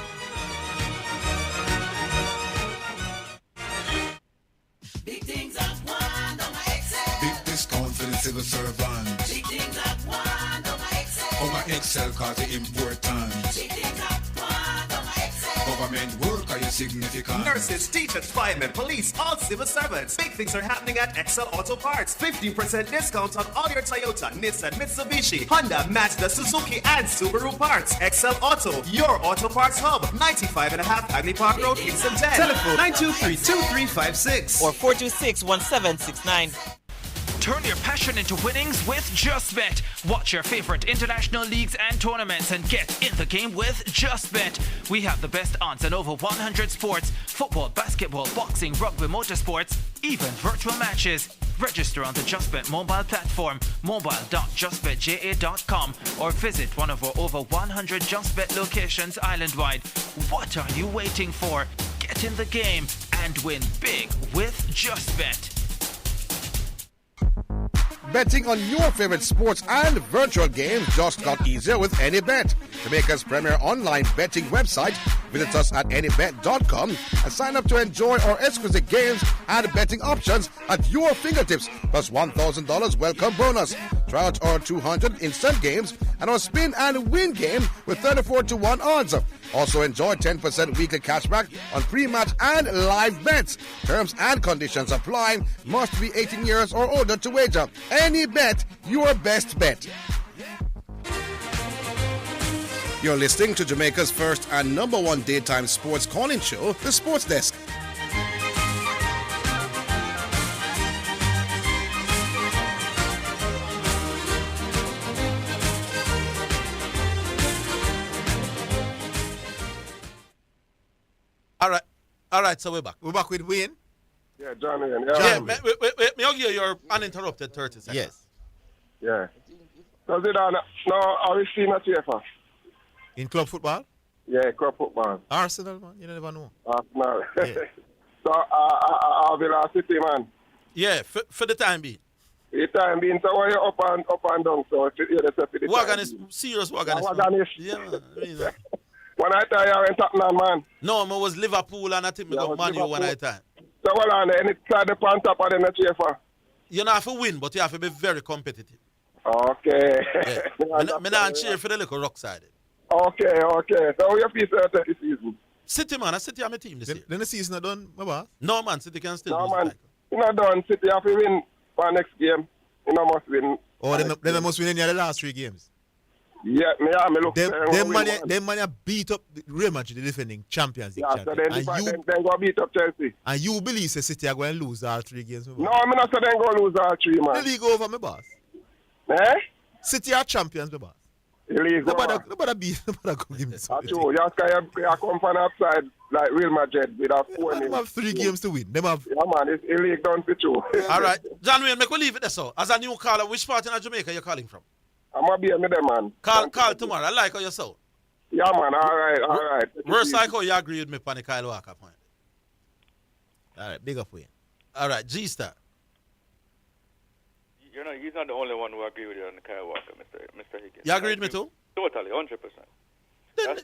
Big things at one on my Excel. Big discount for the civil servants. Big things at one on my Excel. On my Excel cause the important. Big things at one on my Excel. Government work are you significant. Nurses, teachers, firemen, police, all civil servants. Big things are happening at Excel Auto Parts. 50% discount on all your Toyota, Nissan, Mitsubishi, Honda, Mazda, Suzuki, and Subaru parts. Excel Auto, your auto parts hub. 95.5 Agni Park Road, Kingston 10. Telephone 923-2356 or 426-1769. Turn your passion into winnings with JustBet. Watch your favorite international leagues and tournaments and get in the game with JustBet. We have the best odds on over 100 sports: football, basketball, boxing, rugby, motorsports, even virtual matches. Register on the JustBet mobile platform, mobile.justbetja.com, or visit one of our over 100 JustBet locations island-wide. What are you waiting for? Get in the game and win big with JustBet. Betting on your favorite sports and virtual games just got easier with AnyBet, Jamaica's premier online betting website. Visit us at anybet.com and sign up to enjoy our exquisite games and betting options at your fingertips, plus $1,000 welcome bonus. Try out our 200 instant games and our spin and win game with 34-1 odds. Also enjoy 10% weekly cashback on pre-match and live bets. Terms and conditions apply. Must be 18 years or older to wager. AnyBet, your best bet. You're listening to Jamaica's first and number one daytime sports calling show, The Sports Desk. All right, so we're back. We're back with Wayne. Yeah, John Wayne. May I give you your uninterrupted 30 seconds? Yes. Yeah. So Zidane, now are we seeing a CFA? In club football? Yeah, club football. Arsenal, man. You never know. Arsenal. Yeah. So, Orville City, man. Yeah, for the time being. The time being, so why you up and down? So, Wagon is serious. Wagon is. Yeah, man. One night I went Tottenham, man. No, I was Liverpool and I think we got Man U one night time. So, well, on and it's the on top of the CFA. You don't have to win, but you have to be very competitive. Okay. Yeah. I'm not cheer for the little rock side. Okay. So, how you feel this season? City, man. City are my team this year. Then the season not done, my boss? No, man. City can still lose. No, man. It's not done. City have to win for next game. You know, must win. Oh, then they must win any of the last 3 games. Yeah, me look. Them man beat up Real Madrid, the defending champions. Yeah, so then go beat up Chelsea. And you believe City are going to lose all 3 games? No, I'm not saying they're going to lose all 3, man. The league over, my boss. Eh? City are champions, my boss. The league over. Nobody go give me something. That's true. You come from outside like Real Madrid with a 4 They have 3 games to win. Them have. Yeah, man. It's the league done for you. All right. John Wayne, make we leave it there, so. As a new caller, which part in Jamaica are you calling from? I'm going to be a middle man. Call tomorrow. I like how you sound. Yeah, man. All right. Worst like how you agree with me on the Kyle Walker point. All right. Big up for you. All right. G-Star. You know, he's not the only one who agree with you on the Kyle Walker, Mr. Higgins. You agree with me too? Totally, 100%. That's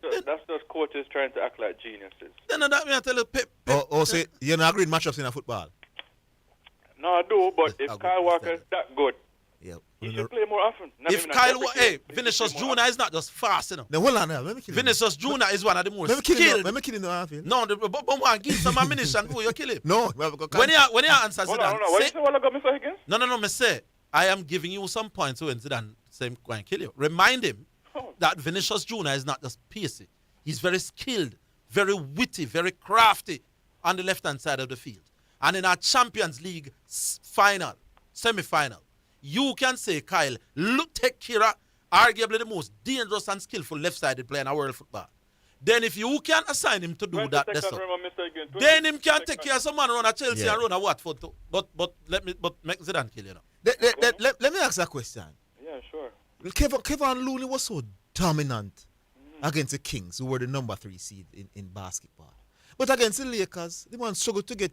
just coaches trying to act like geniuses. Then that me I tell you, Pep. So you're not agreeing matchups in a football? No, I do, but if Kyle Walker is that good, yeah, he should play more often. Not If even Kyle, every game. Vinicius Jr. is not just fast, you know. Now hold on now, let me kill him. Vinicius Jr. is one of the most Let me kill him. skilled. Let me kill him now, Orville. No, but want give some ammunition, bro, you kill him. No, when you answer Hold Zidane, on. What you say, what ago, Mr. Higgins? no, me say, I am giving you some points when Zidane say go and kill you. Remind him that Vinicius Jr. is not just pacey. He's very skilled, very witty, very crafty on the left-hand side of the field. And in our Champions League final, semi-final, you can say, Kyle, look, take Kira, arguably the most dangerous and skillful left-sided player in our world football. Then if you can assign him to do that, then him can take care of some man run a Chelsea and run a Watford too. But make Zidane kill you now. Let me ask a question. Yeah, sure. Kevin Looney was so dominant against the Kings, who were the number 3 seed in basketball. But against the Lakers, the man struggled to get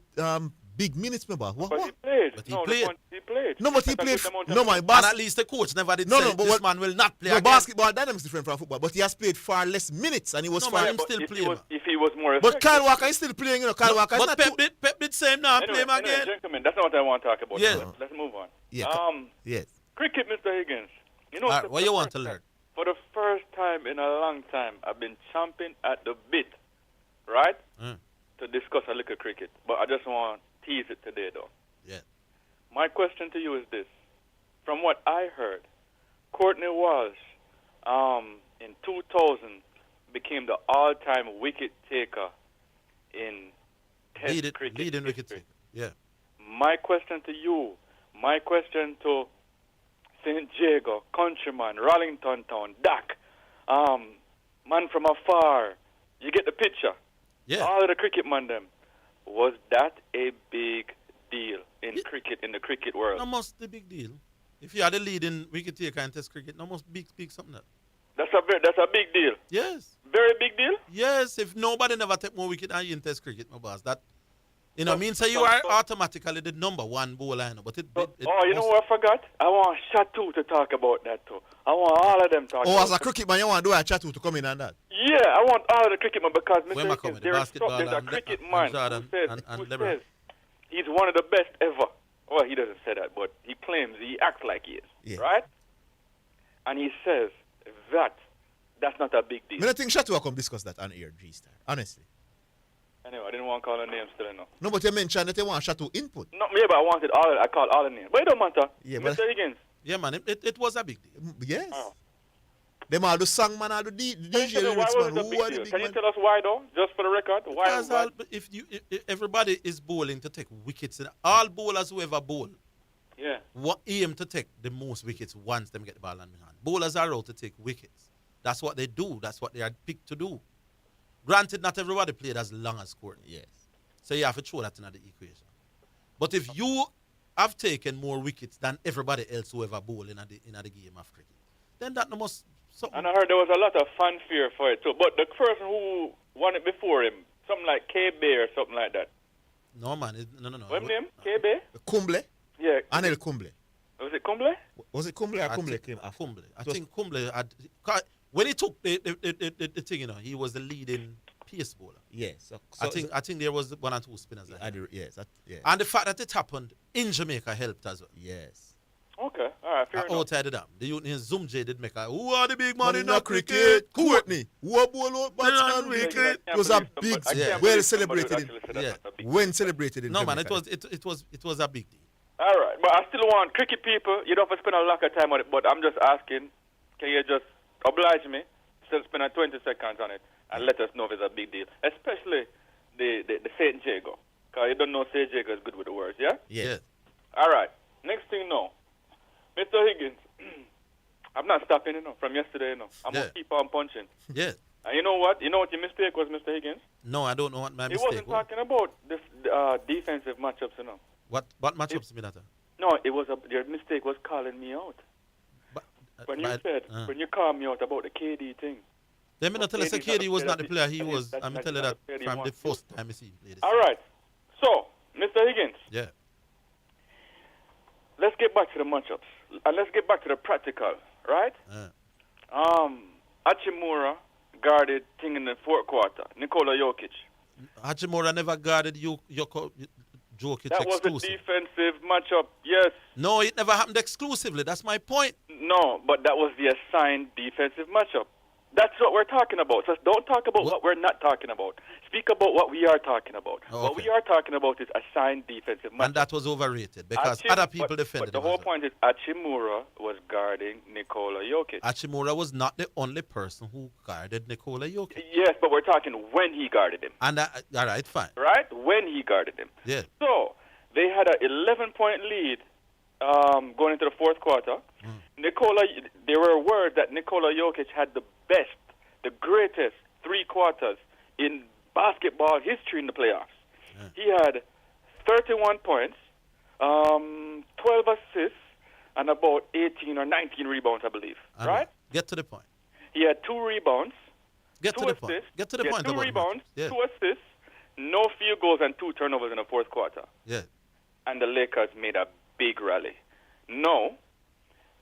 big minutes, remember? But he played. But he played. He played. No, but he played. No, man. And at least the coach never did say this man will not play no, again. basketball dynamics different from football, but he has played far less minutes, and he was far. Still if playing. if he was more effective. But Kyle Walker is still playing, you know. Kyle Walker is But not Pep did say him now, play him again. Gentlemen, that's not what I want to talk about. Yeah. Let's move on. Yeah. Yes. Cricket, Mr. Higgins. You know What you want to learn? For the first time in a long time, I've been chomping at the bit, right, to discuss a little cricket. But I just want to tease it today, though. Yeah. My question to you is this. From what I heard, Courtney Walsh in 2000 became the all-time wicket taker in Test cricket leading history. wicket taker. Yeah. My question to you, my question to St. Jago, Countryman, Rollington Town, Dak, man from afar, you get the picture. Yeah. All of the cricket man them. Was that a big deal in cricket, in the cricket world? Almost the big deal. If you are the leading wicket taker in Test cricket, almost big something like that. That's a big deal. Yes. Very big deal? Yes, if nobody never take more wicket than you in Test cricket, my boss, that means that you are automatically the number 1 bowler. But you know what I forgot? I want Shatu to talk about that too. I want all of them to talk about as a cricket man, you want to do a Shatu to come in on that? Yeah, I want all of the cricket man because there's a cricket man who says he's one of the best ever. Well, he doesn't say that, but he claims, he acts like he is, right? And he says that's not a big deal. I don't think Shatu will come discuss that on air, G-Star, honestly. Anyway, I didn't want to call her name still enough. No, but you mentioned that you want Shatu input. No, but I wanted I called all the names. But it don't matter. Yeah, Mr. Higgins. Yeah, man, it was a big deal. Yes. Oh. Them all the song man, all the DJ lyrics man. Who are the big Can you man? tell us why though? Just for the record, why? Because if everybody is bowling to take wickets, and all bowlers who ever bowl, aim to take the most wickets once them get the ball in hand. Bowlers are out to take wickets. That's what they do. That's what they are picked to do. Granted, not everybody played as long as Courtney. Yes. So you have to throw that into the equation. But if you have taken more wickets than everybody else who ever bowl in the game of cricket, then that must. And I heard there was a lot of fanfare for it too. But the person who won it before him, something like K Bay or something like that. No, man. No. What's his name? K Bay? Kumble? Yeah. Anil Kumble. Was it Kumble? Was it Kumble or Kumble came after? Kumble. I think Kumble had. When he took the thing, he was the leading pace bowler. Yes. I think there was 1 or 2 spinners. Yes. And the fact that it happened in Jamaica helped as well. Yes. Okay. All right. Fair enough. Outside the dam, the Union Zoom J did make who are the big man in the cricket? Courtney. Who are bowl out batsman wicket? It was a big, well celebrated. When celebrated. No man, it was a big deal. All right, but I still want cricket people. You don't have to spend a lot of time on it, but I'm just asking. Can you just oblige me? Still spend 20 seconds on it and let us know if it's a big deal, especially the St. Jago. Because you don't know St. Jago is good with the words, yeah? Yeah. All right. Next thing, Mr. Higgins, I'm not stopping, from yesterday, I'm going to keep on punching. Yeah. And you know what? You know what your mistake was, Mr. Higgins? No, I don't know what my mistake was. He wasn't talking about this defensive matchups, What matchups mean that? No, your mistake was calling me out. When you called me out about the KD thing. Let me not tell us that KD was not the player he was. I'm telling you that from the first time I see him play this. All right. So, Mr. Higgins. Yeah. Let's get back to the matchups. And let's get back to the practical, right? Achimura guarded thing in the fourth quarter? Nikola Jokic. Hachimura never guarded Jokic That was a exclusively. defensive matchup, yes. No, it never happened exclusively. That's my point. No, but that was the assigned defensive matchup. That's what we're talking about. So don't talk about what we're not talking about. Speak about what we are talking about. Oh, What we are talking about is assigned defensive matchup. And that was overrated because other people defended But the whole point is Hachimura was guarding Nikola Jokic. Hachimura was not the only person who guarded Nikola Jokic. Yes, but we're talking when he guarded him. And all right, fine. Right? When he guarded him. Yeah. So they had an 11-point lead going into the fourth quarter. There were words that Nikola Jokic had the best, the greatest 3 quarters in basketball history in the playoffs. Yeah. He had 31 points, 12 assists, and about 18 or 19 rebounds, I believe. Right? Get to the point. He had 2 rebounds. Get to the point. Get to the point. 2 rebounds, 2 assists, no field goals, and 2 turnovers in the fourth quarter. Yeah. And the Lakers made a big rally. No,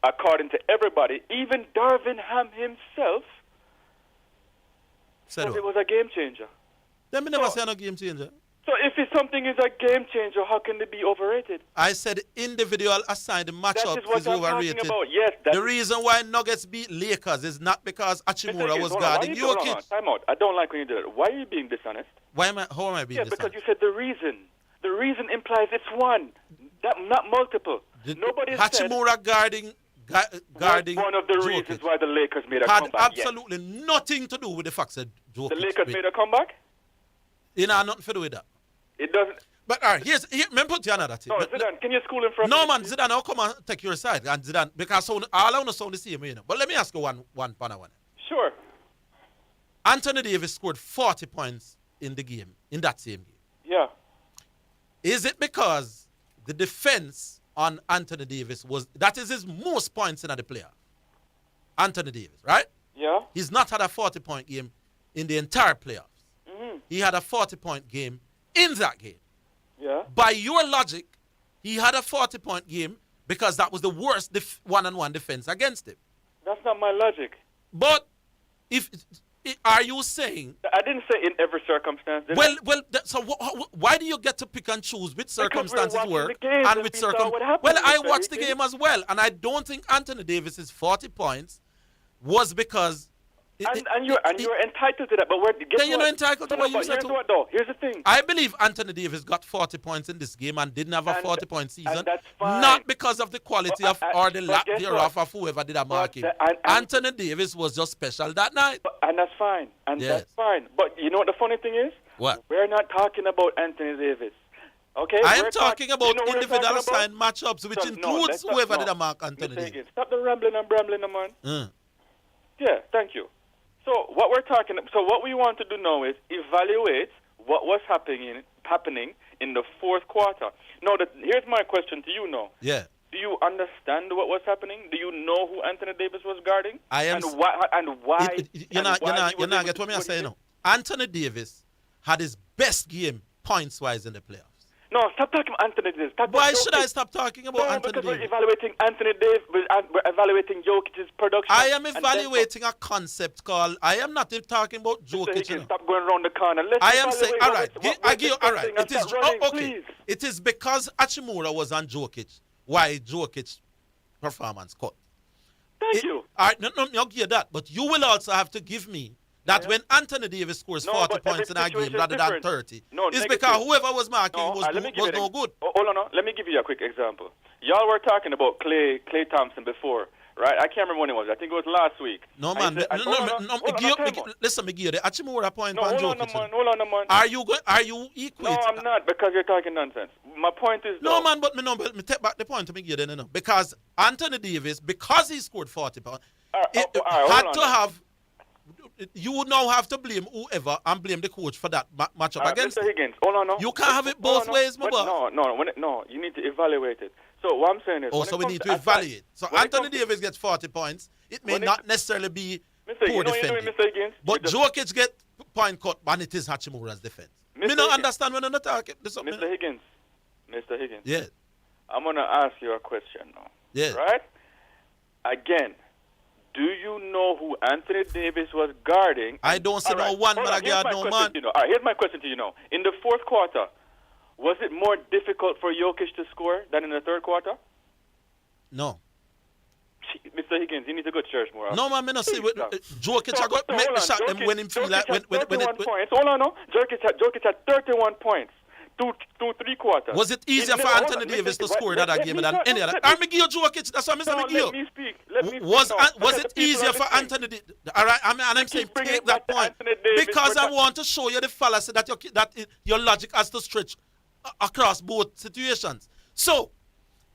according to everybody, even Darvin Ham himself said it was a game changer. Let me never say no game changer. So if something is a game changer, how can it be overrated? I said individual assigned matchup is overrated. About. Yes, the reason why Nuggets beat Lakers is not because Hachimura was guarding Jokic. Time out. I don't like when you do that. Why are you being dishonest? How am I being dishonest? Because you said the reason. The reason implies it's one, not multiple. Nobody Hachimura guarding one of the Jokic reasons why the Lakers made a comeback. Had absolutely nothing to do with the fact that Jokic. The Lakers made a comeback? You know, nothing to do with that. It doesn't. But all right, let me put you another thing. No, Zidane, can you school him from? No, man, Zidane, I'll come and take your side. And Zidane, because all I want to sound the same, you know. But let me ask you one. Sure. Anthony Davis scored 40 points in that same game. Yeah. Is it because the defense on Anthony Davis that is his most points in the player? Anthony Davis, right? Yeah. He's not had a 40-point game in the entire playoffs. Mm-hmm. He had a 40-point game in that game. Yeah. By your logic, he had a 40-point game because that was the worst one-on-one defense against him. That's not my logic. But are you saying? I didn't say in every circumstance. So why do you get to pick and choose which circumstances work and which circumstances? Well, I watched the game as well, and I don't think Anthony Davis's 40 points was because. And you're entitled to that, but you're not entitled to what you said. Here's the thing. I believe Anthony Davis got 40 points in this game and didn't have a 40-point season. And that's fine. Not because of the quality or the lack thereof of whoever did a marking. Anthony Davis was just special that night. And that's fine. That's fine. But you know what the funny thing is? What? We're not talking about Anthony Davis. Okay? I am talking about individual assigned matchups, which includes whoever did a mark Anthony Davis. Stop the rambling, man. Yeah, thank you. So what we want to do now is evaluate what was happening in the fourth quarter. Now, here's my question to you now. Yeah. Do you understand what was happening? Do you know who Anthony Davis was guarding? I am. And why? You're not get what I'm saying now. Anthony Davis had his best game points-wise in the playoffs. No, stop talking about Anthony Davis. Why should I stop talking about Anthony Davis? We're evaluating Anthony Davis. We're evaluating Jokic's production. I am evaluating a concept called. I am not talking about Jokic. Stop going around the corner. I am saying, all right. All right. It is okay. It is because Hachimura was on Jokic. Why Jokic's performance cut? Thank you. All right. No, I'll give you that. But you will also have to give me. That when Anthony Davis scores 40 points in a game rather than 30, it's because whoever was marking was no good. Hold on. Let me give you a quick example. Y'all were talking about Klay Thompson before, right? I can't remember when it was. I think it was last week. No, man. Listen, Miguel, the Hachimura point on Jokic. Hold on, man. Are you equating? No, I'm not, because you're talking nonsense. My point is... No, man, but me take back the point to Miguel, no. Because Anthony Davis, because he scored 40 points, had to have... You would now have to blame whoever and blame the coach for that matchup against Mr. Higgins, hold on. You can't have it both ways, my boy. No, you need to evaluate it. So what I'm saying is... so we need to evaluate. So Anthony Davis gets 40 points. It may not necessarily be poor defending. But Jokic get point cut, and it is Hachimura's defense. Me don't understand when I'm not talking. Mr. Higgins. Yeah. I'm going to ask you a question now. Yeah. Right? Again, Do you know who Anthony Davis was guarding? I don't see no one, but I got no man. All right, here's my question to you now. In the fourth quarter, was it more difficult for Jokic to score than in the third quarter? No. Mr. Higgins, you need to go to church more. No, man, I don't see Jokic I got make the shot them when him feel like when points. Hold on, no. Jokic had 31 points. Two, 3 quarters. Was it easier for Anthony Davis to score that game than any other? I'm McGill Jokic. That's what I'm saying. McGill. Let me speak. Was it easier for Anthony? All right, and I'm saying take that point because I want to show you the fallacy that your logic has to stretch across both situations. So,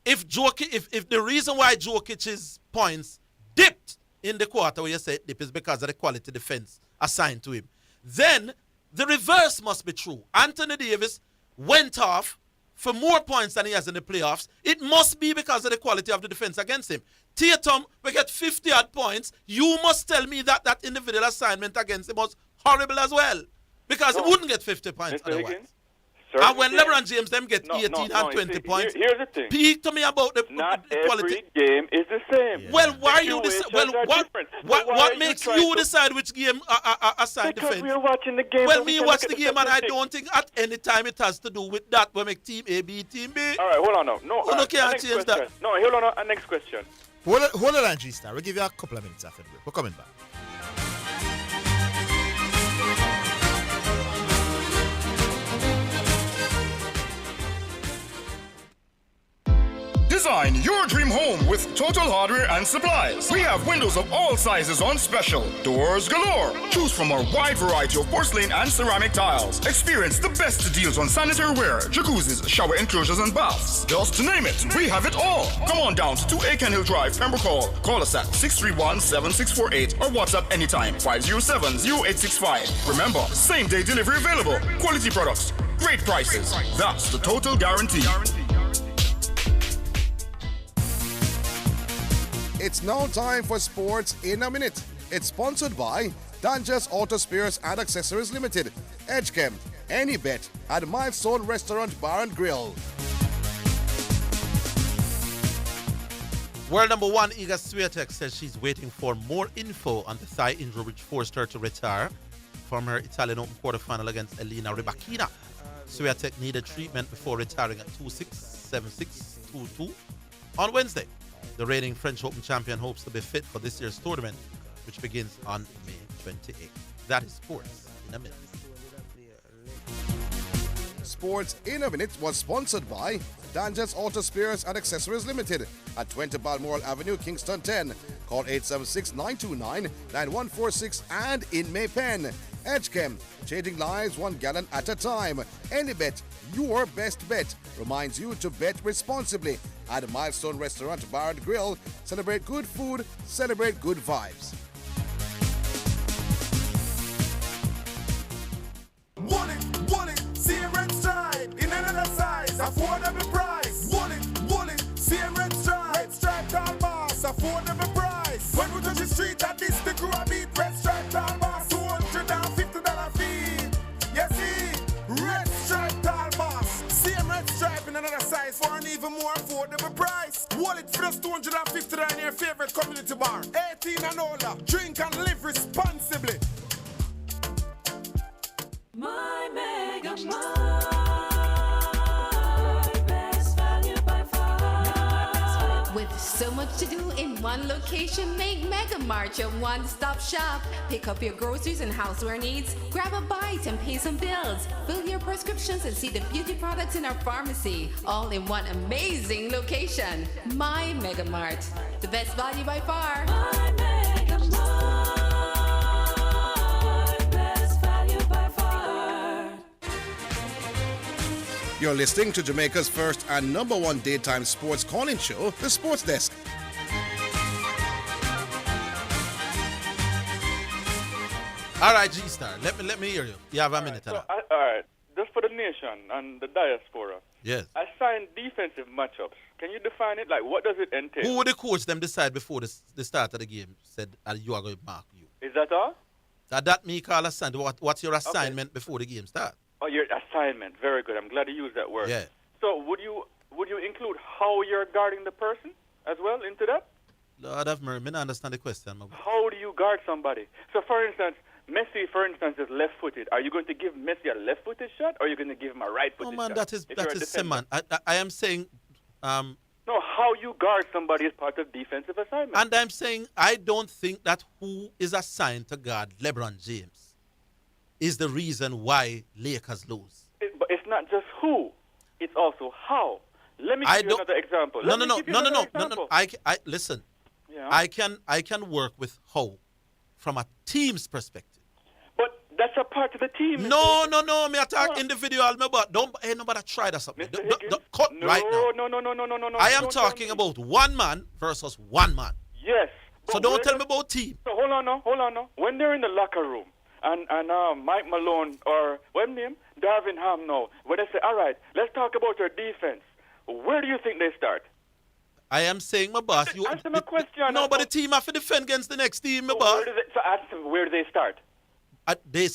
if the reason why Jokic's points dipped in the quarter where you say dip is because of the quality defense assigned to him, then the reverse must be true. Anthony Davis went off for more points than he has in the playoffs. It must be because of the quality of the defense against him. Tatum will get 50-odd points. You must tell me that that individual assignment against him was horrible as well. Because he wouldn't get 50 points otherwise. Higgins, and when LeBron James them get 18 and 20 points, here's the thing. Speak to me about the quality. Every game is the same. Yeah. Well, why you what makes you decide which game assign defense? We're watching the game. Well, me watch the game, and I don't think at any time it has to do with that. We make team A, B, team B. All right, hold on now. No, can't change that. No, hold on. Next question. Hold on, G-Star. We'll give you a couple of minutes after the break. We're coming back. Design your dream home with Total Hardware and Supplies. We have windows of all sizes on special. Doors galore. Choose from our wide variety of porcelain and ceramic tiles. Experience the best deals on sanitary ware, jacuzzis, shower enclosures, and baths. Just to name it, we have it all. Come on down to 2 Aiken Hill Drive, Pembroke Hall. Call us at 631-7648 or WhatsApp anytime 507-0865. Remember, same-day delivery available. Quality products, great prices. That's the Total Guarantee. It's now time for Sports in a Minute. It's sponsored by Dangerous Auto Spares and Accessories Limited, Edgechem, Any Bet, and Milestone Restaurant Bar and Grill. World number 1 Iga Swiatek says she's waiting for more info on the thigh injury which forced her to retire from her Italian Open quarterfinal against Elena Rybakina. Swiatek needed treatment before retiring at 2-6, 7-6, 2-2 on Wednesday. The reigning French Open champion hopes to be fit for this year's tournament, which begins on May 28th. That is Sports in a Minute. Sports in a Minute was sponsored by Dangerous Auto Spares and Accessories Limited at 20 Balmoral Avenue, Kingston 10. Call 876-929-9146 and in Maypen. Edgechem, changing lives 1 gallon at a time. Any Bet, your best bet, reminds you to bet responsibly. At Milestone Restaurant Bar and Grill, celebrate good food, celebrate good vibes. Wallet, same red stripe, in another size, affordable price. Wallet, same red stripe tall boss, affordable price. When we touch the street, at this the crew I beat, red stripe tall boss, $250 fee. Yes, see, red stripe tall boss, same red stripe in another size for an even more affordable price. Wallet for just $250 in your favorite community bar. 18 and older, drink and live responsibly. My Mega Mart, best value by far. With so much to do in one location, make Mega Mart your one-stop shop. Pick up your groceries and houseware needs, grab a bite and pay some bills, fill your prescriptions and see the beauty products in our pharmacy, all in one amazing location. My Mega Mart, the best value by far. My Mega Mart. You're listening to Jamaica's first and number 1 daytime sports calling show, The Sports Desk. All right, G-Star, let me hear you. You have a minute. All right, just for the nation and the diaspora. Yes. Assign defensive matchups. Can you define it? Like, what does it entail? Who would the coach them decide before the start of the game said you are going to mark you? Is that all? That me call assign. What's your assignment before the game starts? Oh, your assignment. Very good. I'm glad you used that word. Yeah. So would you include how you're guarding the person as well into that? Lord have mercy, I don't understand the question. How do you guard somebody? So, for instance, Messi, is left-footed. Are you going to give Messi a left-footed shot, or are you going to give him a right-footed shot? No, man, that is same, man. I am saying... no, how you guard somebody is part of defensive assignment. And I'm saying I don't think that who is assigned to guard LeBron James is the reason why Lakers lose. But it's not just who, it's also how. Let me give you another example. No. I listen. Yeah. I can work with how from a team's perspective. But that's a part of the team. No. Me attack individual. But don't nobody try that something. Cut right now. No. I am talking about one man versus one man. Yes. So don't tell me about team. So hold on now. When they're in the locker room and Mike Malone or what's his name? Darvin Ham now, when they say, all right, let's talk about your defense, where do you think they start? I am saying, my boss, you answer my question. No, but the team have to defend against the next team, my boss. Where do they start? They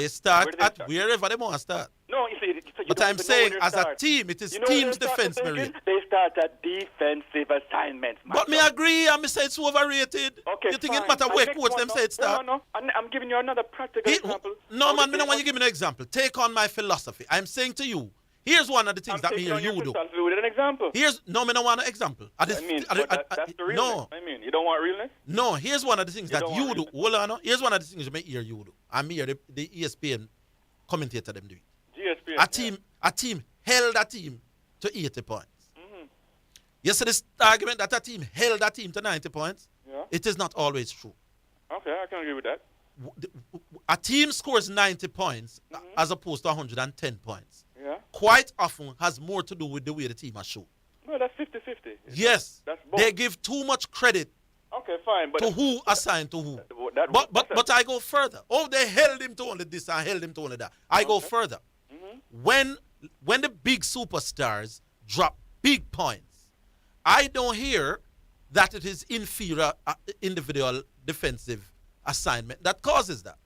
start at wherever they want to start. No, you see, but I'm saying, as a team, it is team's defense, Mary. They start at defensive assignments. But me agree, and me say it's overrated. Okay, you think it matter where coach them say it start? No. I'm giving you another practical example. No, man, me don't want you to give me an example. Take on my philosophy. I'm saying to you, here's one of the things that me hear you do. With an example. Me don't want an example. That's the realness. No. You don't want realness? No, here's one of the things that you do. Hold on, here's one of the things me hear you do. I'm here, the ESPN commentator them do it. ESPN, a team held a team to 80 points. Mm-hmm. You see this argument that a team held a team to 90 points? Yeah. It is not always true. Okay, I can agree with that. A team scores 90 points as opposed to 110 points. Yeah. Quite often has more to do with the way the team has shown. No, that's 50-50. Yes. That's both. They give too much credit to who assigned to who. But I go further. Oh, they held him to only this and held him to only that. I go further. When the big superstars drop big points, I don't hear that it is inferior individual defensive assignment that causes that.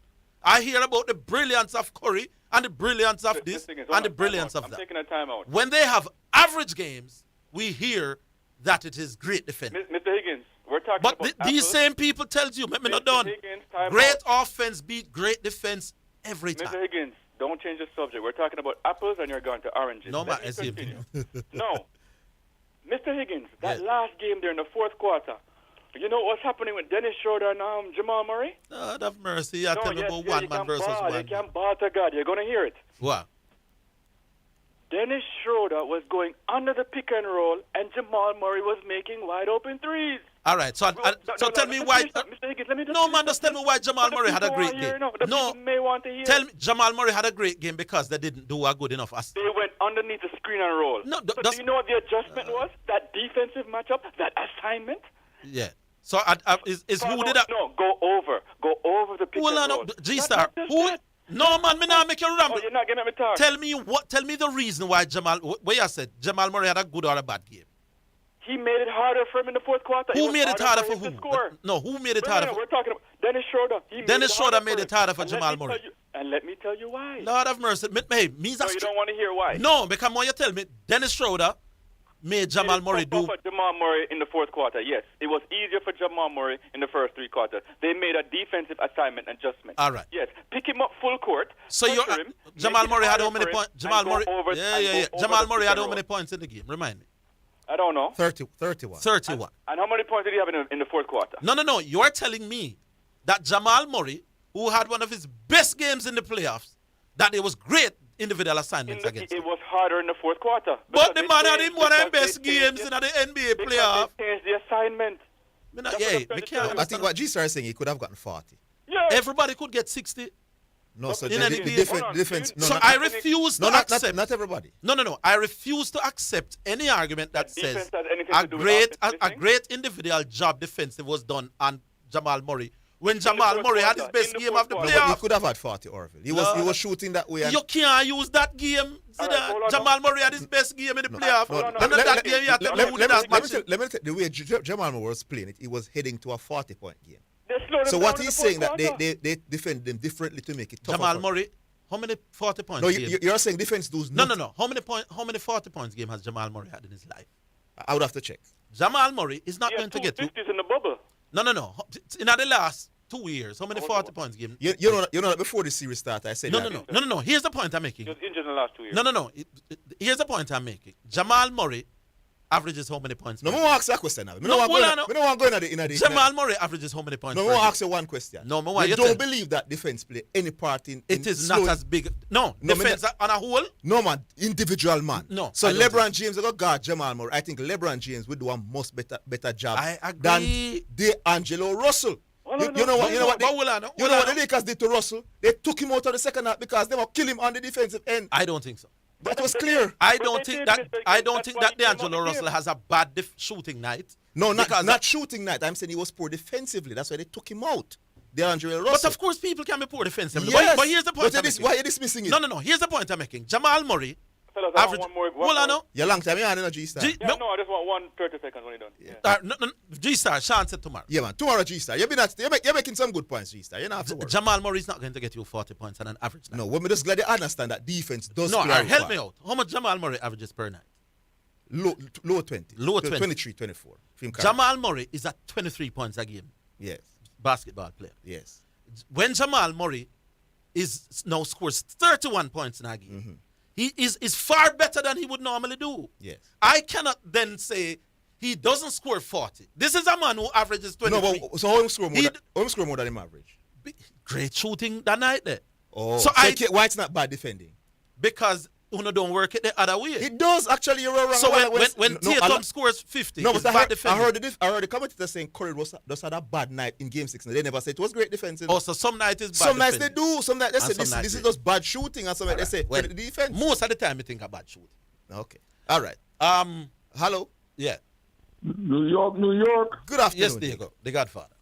I hear about the brilliance of Curry and the brilliance of this and the brilliance of that. I'm taking a timeout. When they have average games, we hear that it is great defense. Mr. Higgins, we're talking about these same people tells you, me not done. Great offense beat great defense every time. Mr. Higgins, don't change the subject. We're talking about apples and you're going to oranges. No, man, No. Mr. Higgins, that last game there in the fourth quarter, you know what's happening with Dennis Schroeder and Jamal Murray? God have mercy. I tell you about one man versus one. You can't ball to God. You're going to hear it. What? Dennis Schroeder was going under the pick and roll, and Jamal Murray was making wide open threes. All right, so tell me why. Mr. Higgins, let me no, man, just tell me why Jamal Murray had a great game. No, may want to hear. Tell me Jamal Murray had a great game because they didn't do a good enough. They went underneath the screen and roll. No, do you know what the adjustment was? That defensive matchup, that assignment. Yeah. So is who did that? No, go over the pick and roll. G-Star, who? No, man, me not make you ramble. Oh, you're not getting me talk. Tell me the reason why where you said Jamal Murray had a good or a bad game. He made it harder for him in the fourth quarter. Who made it harder for who? No, who made it harder? We're talking about Dennis Schroeder. Dennis Schroeder made it harder for Jamal Murray. And let me tell you why. Lord have mercy. So you don't want to hear why? No, because when you tell me Dennis Schroeder made Jamal Murray do. For Jamal Murray in the fourth quarter, yes. It was easier for Jamal Murray in the first three quarters. They made a defensive assignment adjustment. All right. Yes. Pick him up full court. So Jamal Murray had how many points? Jamal Murray. Yeah. Jamal Murray had how many points in the game? Remind me. I don't know. 31. 31. And how many points did he have in the fourth quarter? No. You're telling me that Jamal Murray, who had one of his best games in the playoffs, that it was great individual assignments against him. It was harder in the fourth quarter. But the man had him one of the best games in the NBA playoff. They changed the assignment. I think what G-Star is saying, he could have gotten 40. Yeah. Everybody could get 60. No, so the difference. So I refuse to accept. Not everybody. No. I refuse to accept any argument that says a great individual job defensive was done on Jamal Murray when Jamal Murray had his best game of the playoff. He could have had 40, Orville. He was shooting that way. You can't use that game. Jamal Murray had his best game in the playoff. Let me tell you, the way Jamal Murray was playing it, he was heading to a 40-point game. So what he's saying that they defend them differently to make it tougher. Jamal Murray, how many 40 points? No, you're saying defense does No. How many 40 points game has Jamal Murray had in his life? I would have to check. Jamal Murray is not going to get you. 50s in the bubble. No. In the last 2 years, how many 40 points game? You know that before the series started, I said No. Here's the point I'm making. He was injured in the last 2 years. No. Here's the point I'm making. Jamal Murray averages how many points? No, I want to ask you a question now. I don't want to go in the Jamal Murray averages how many points? No, I want to ask you one question. No, you don't believe that defense play any part in it is not as big. No, defense on a whole? No, man. Individual man. No. So LeBron James will guard Jamal Murray. I think LeBron James would do a much better job than D'Angelo Russell. You know what the Lakers did to Russell? They took him out of the second half because they were killing him on the defensive end. I don't think so. That was clear. I don't think that D'Angelo Russell has a bad shooting night. No, not shooting night. I'm saying he was poor defensively. That's why they took him out. D'Angelo Russell. But of course, people can be poor defensively. Yes. But here's the point. Why are you dismissing it? No. Here's the point I'm making. Jamal Murray. Average. Hold on. You're long time. You're on G-Star. I just want 30 seconds when you're done. No, G-Star, Sean said tomorrow. Yeah, man. Tomorrow, G-Star. You're making some good points, G-Star. You don't have to worry. Jamal Murray is not going to get you 40 points on an average night. No, we're just glad you understand that defense does play. Help me out. How much Jamal Murray averages per night? Low 20. Low 20. 23, 24. Jamal Murray is at 23 points a game. Yes. Basketball player. Yes. When Jamal Murray now scores 31 points in a game, he is far better than he would normally do. Yes. I cannot then say he doesn't score 40. This is a man who averages 23. No, but so how him score more than him average? Great shooting that night there. Oh, why it's not bad defending? Because Uno don't work it the other way. It does actually. You're wrong. So when Tatum scores 50, no, it's but bad defending. I heard the commentator saying Curry just had a bad night in Game 6. They never said it was great defensive. Oh, so some nights is bad. Some nights defending. they do. Some nights they say this is just bad shooting, and some nights they say well, the defense. Most of the time, you think about shooting. Okay. All right. Hello. Yeah. New York. Good afternoon. Yes, Diego, the Godfather.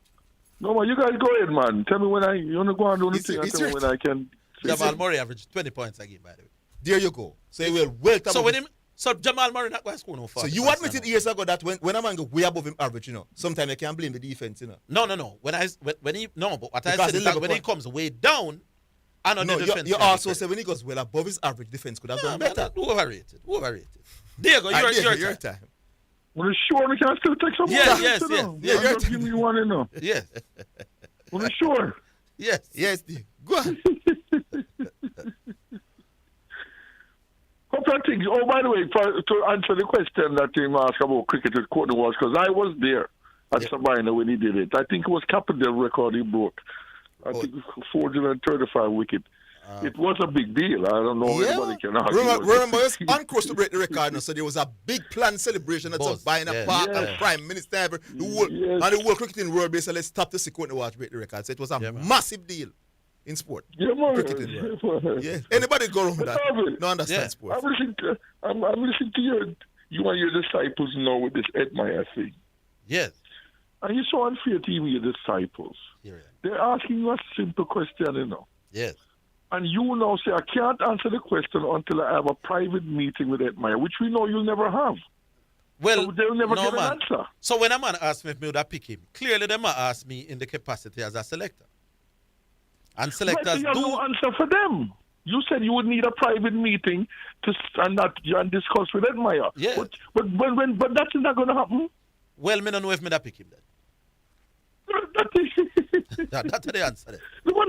No, man, you guys go ahead, man. Tell me when you want to go and do the thing. And tell me when I can. Jamal Murray averaged 20 points a game, by the way. There you go. So he will welcome. So Jamal Murray not going to score no 40. So you admitted years ago that when a man go way above him average, sometimes you can blame the defense, No. But what I said is that when he comes way down, the defense. You also say when he goes well above his average, defense could have done better. Overrated. Diego, your time. Well, sure we can still take some more. Yes. Yeah, give me one enough. Yes. Well, sure. Yes, Diego. Go on. Oh, by the way, to answer the question that you asked about cricket with Courtney Walsh, because I was there at Sabina when he did it. I think it was Capendale record he broke. I think it was 435 wicket. It was a big deal. I don't know if anybody can argue. Remember, it was on course to break the record now, so there was a big planned celebration at Sabina Park and Prime Minister, the whole cricketing world basically stopped to see Courtney Walsh break the record. So it was a massive deal. In sport, anybody go wrong with that? No understand sport. I'm listening to you and your disciples now with this Ed Meyer thing. Yes. And you're so unfair to even your disciples. They're asking you a simple question, Yes. And you now say, I can't answer the question until I have a private meeting with Ed Meyer, which we know you'll never have. Well, so they'll never get an answer. So when a man asks me if me would pick him, clearly they might ask me in the capacity as a selector. And selectors you have no answer for them. You said you would need a private meeting and discuss with Ed Meyer. Yeah. But that's not going to happen. Well, me don't know if me pick him then. That's the answer. The one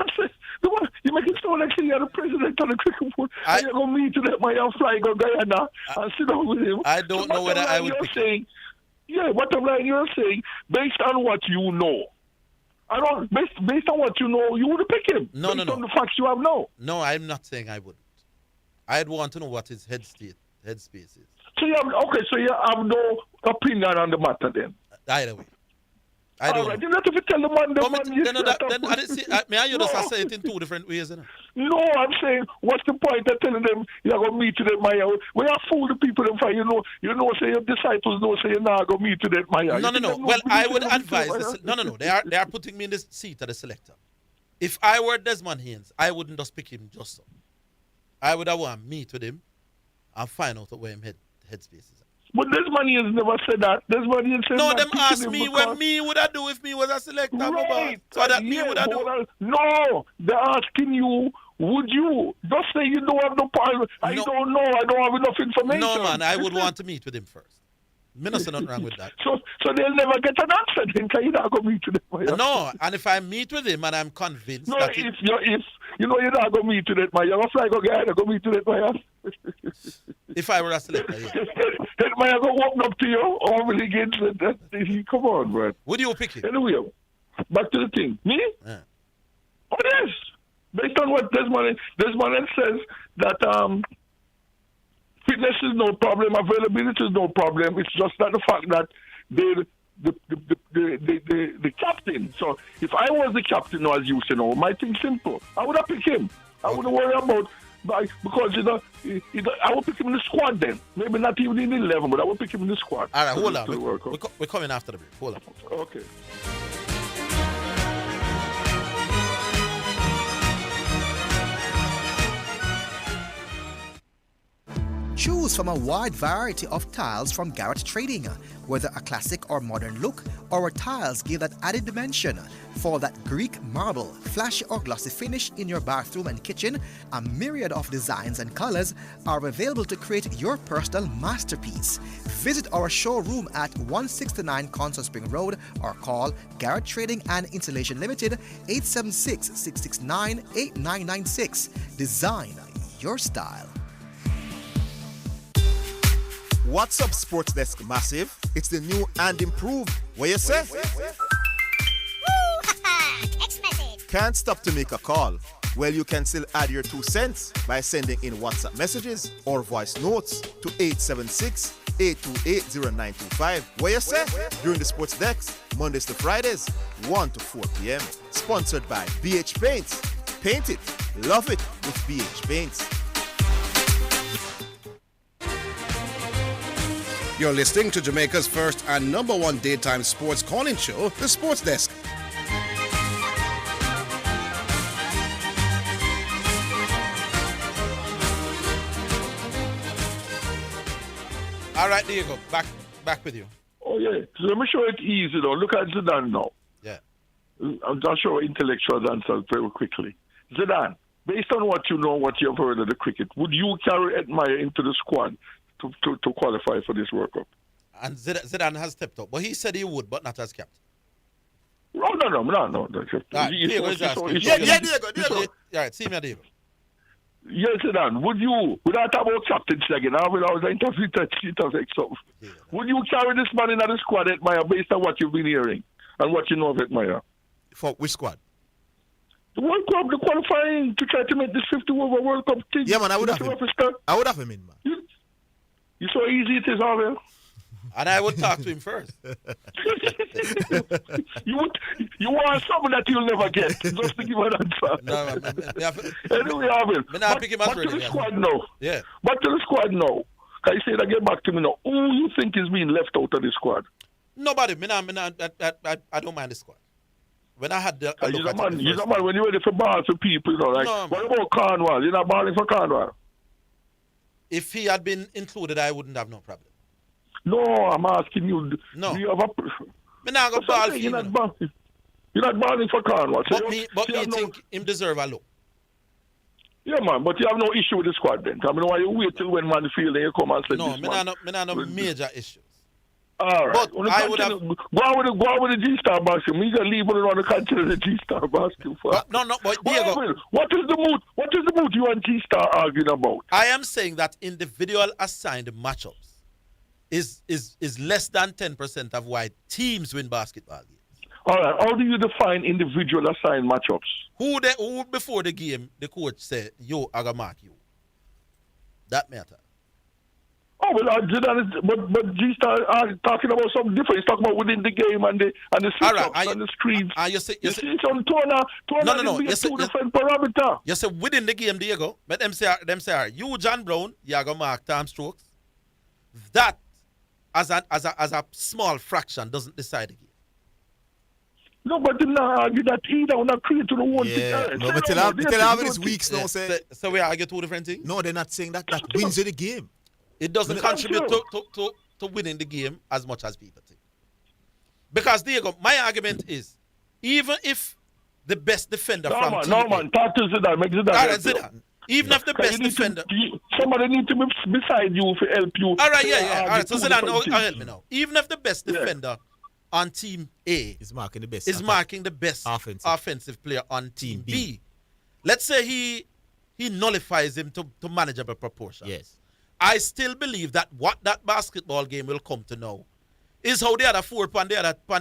you make it sound like you're the president of the cricket board. You're going to meet with Ed Meyer, fly go Guyana and sit down with him. I don't know whether I would pick him. Yeah, bottom line you're saying, based on what you know. Based on what you know, you would pick him. No. Based on the facts you have now. No, I'm not saying I wouldn't. I'd want to know what his headspace is. So you have no opinion on the matter then? Either way. I don't know. You have to tell the man you just say it in two different ways, No, I'm saying, what's the point of telling them you're going to meet with them, Maya? We are fool the people, say your disciples know, say you're not going to meet with them, Maya. No. Well, I would advise, they are putting me in the seat of the selector. If I were Desmond Haynes, I wouldn't just pick him just so. I would have want to meet with him and find out where his headspace is. But Desmond Haynes never said that. Desmond Haynes said them asked me what me would I do if me was a selector. Right. So that me would I do. No, they're asking you, would you? Just say you don't have no point. I don't know. I don't have enough information. No, man, I would want to meet with him first. Me not say nothing wrong with that. So they'll never get an answer then, because you're not going to meet with them. No, and if I meet with him and I'm convinced No, that if you know you're not going to meet with them, man. You're going to fly go guy, you're going to meet with them, man. If I were a selector, yeah. Then man, I'm going to open up to you, Orville Higgins, and come on, man. Would you pick him? Anyway, back to the thing. Me? Yeah. Oh, yes. Based on what Desmond says, that fitness is no problem, availability is no problem. It's just that the fact that the captain. So if I was the captain, as you say, my thing's simple. I would have picked him. I wouldn't worry about because I would pick him in the squad then. Maybe not even in the 11, but I would pick him in the squad. All right, hold on. We're coming after the break. Hold on. Okay. Choose from a wide variety of tiles from Garrett Trading. Whether a classic or modern look, our tiles give that added dimension. For that Greek marble, flashy or glossy finish in your bathroom and kitchen, a myriad of designs and colors are available to create your personal masterpiece. Visit our showroom at 169 Constant Spring Road or call Garrett Trading and Installation Limited 876-669-8996. Design your style. What's up, Sports Desk Massive? It's the new and improved. What you say? Text message. Can't stop to make a call. Well, you can still add your 2 cents by sending in WhatsApp messages or voice notes to 876-828-0925. What you say? During the Sports Desk, Mondays to Fridays, 1 to 4 p.m. Sponsored by BH Paints. Paint it. Love it with BH Paints. You're listening to Jamaica's first and number one daytime sports calling show, The Sports Desk. All right, there you go. Back with you. Oh, yeah. So let me show it easy, though. Look at Zidane now. Yeah. I'll show intellectual answers very quickly. Zidane, based on what you know, what you've heard of the cricket, would you carry Edmire into the squad to qualify for this World Cup? And Zidane has stepped up. But he said he would, but not as captain. Oh, no. Diego is asking. Diego. All right, see me, Diego. Yes, Zidane, would I talk about captaincy again? I was interviewed something. Yeah. Would you carry this man in the squad, Edmire, based on what you've been hearing and what you know of Edmire? For which squad? The World Cup, the qualifying to try to make this 50 over World Cup thing. Yeah, man, I would have him. I would have him in, man. You so easy it is, Orville. And I would talk to him first. You want something that you'll never get, just to give an answer. No, anyway, Orville, back to the squad now. Yeah. Back to the squad now. Can you say that again back to me now? Who you think is being left out of the squad? Nobody. I don't mind the squad. When I had the you're a man when you're ready for ball for people, you know, like, no, what about Cornwall? You're not balling for Cornwall? If he had been included, I wouldn't have no problem. No, I'm asking you. No. Do you have a... You're not balling for Cornwall. So but me think him deserve a look. Yeah, man, but you have no issue with the squad then. I mean, why you wait till when man feel and you come and say no, this, man? No, no major issues. All right. But I would have... Go on with the G-Star basketball. You can leave it on the country of the G-Star basketball. But Diego... What is the mood you and G-Star arguing about? I am saying that individual assigned matchups is less than 10% of why teams win basketball games. All right. How do you define individual assigned matchups? Who before the game, the coach said, yo, I gotta mark you. That matter. Oh, well, but G-Star are talking about something different. He's talking about within the game and the switch-ups and the screens. You say it's on Turner. No. You say, two different parameters. You say within the game, Diego, but them say, you, John Brown, you going to mark time strokes. That, as a small fraction, doesn't decide the game. No, but they're not argue that either. We're not creating to the one thing. No, but tell them it's weeks now, say. So we argue two different things? No, they're not saying that wins you the game. It doesn't contribute to winning the game as much as people think. Because, Diego, my argument is, even if the best defender from man, talk to Zidane. Make Zidane. Zidane. Even if the best defender. Somebody need to be beside you to help you. All right, yeah. All right, so Zidane, help me now. Even if the best defender on team A is marking the best offensive player on team B, let's say he nullifies him to manageable proportion. Yes. I still believe that what that basketball game will come to know is how the other four pan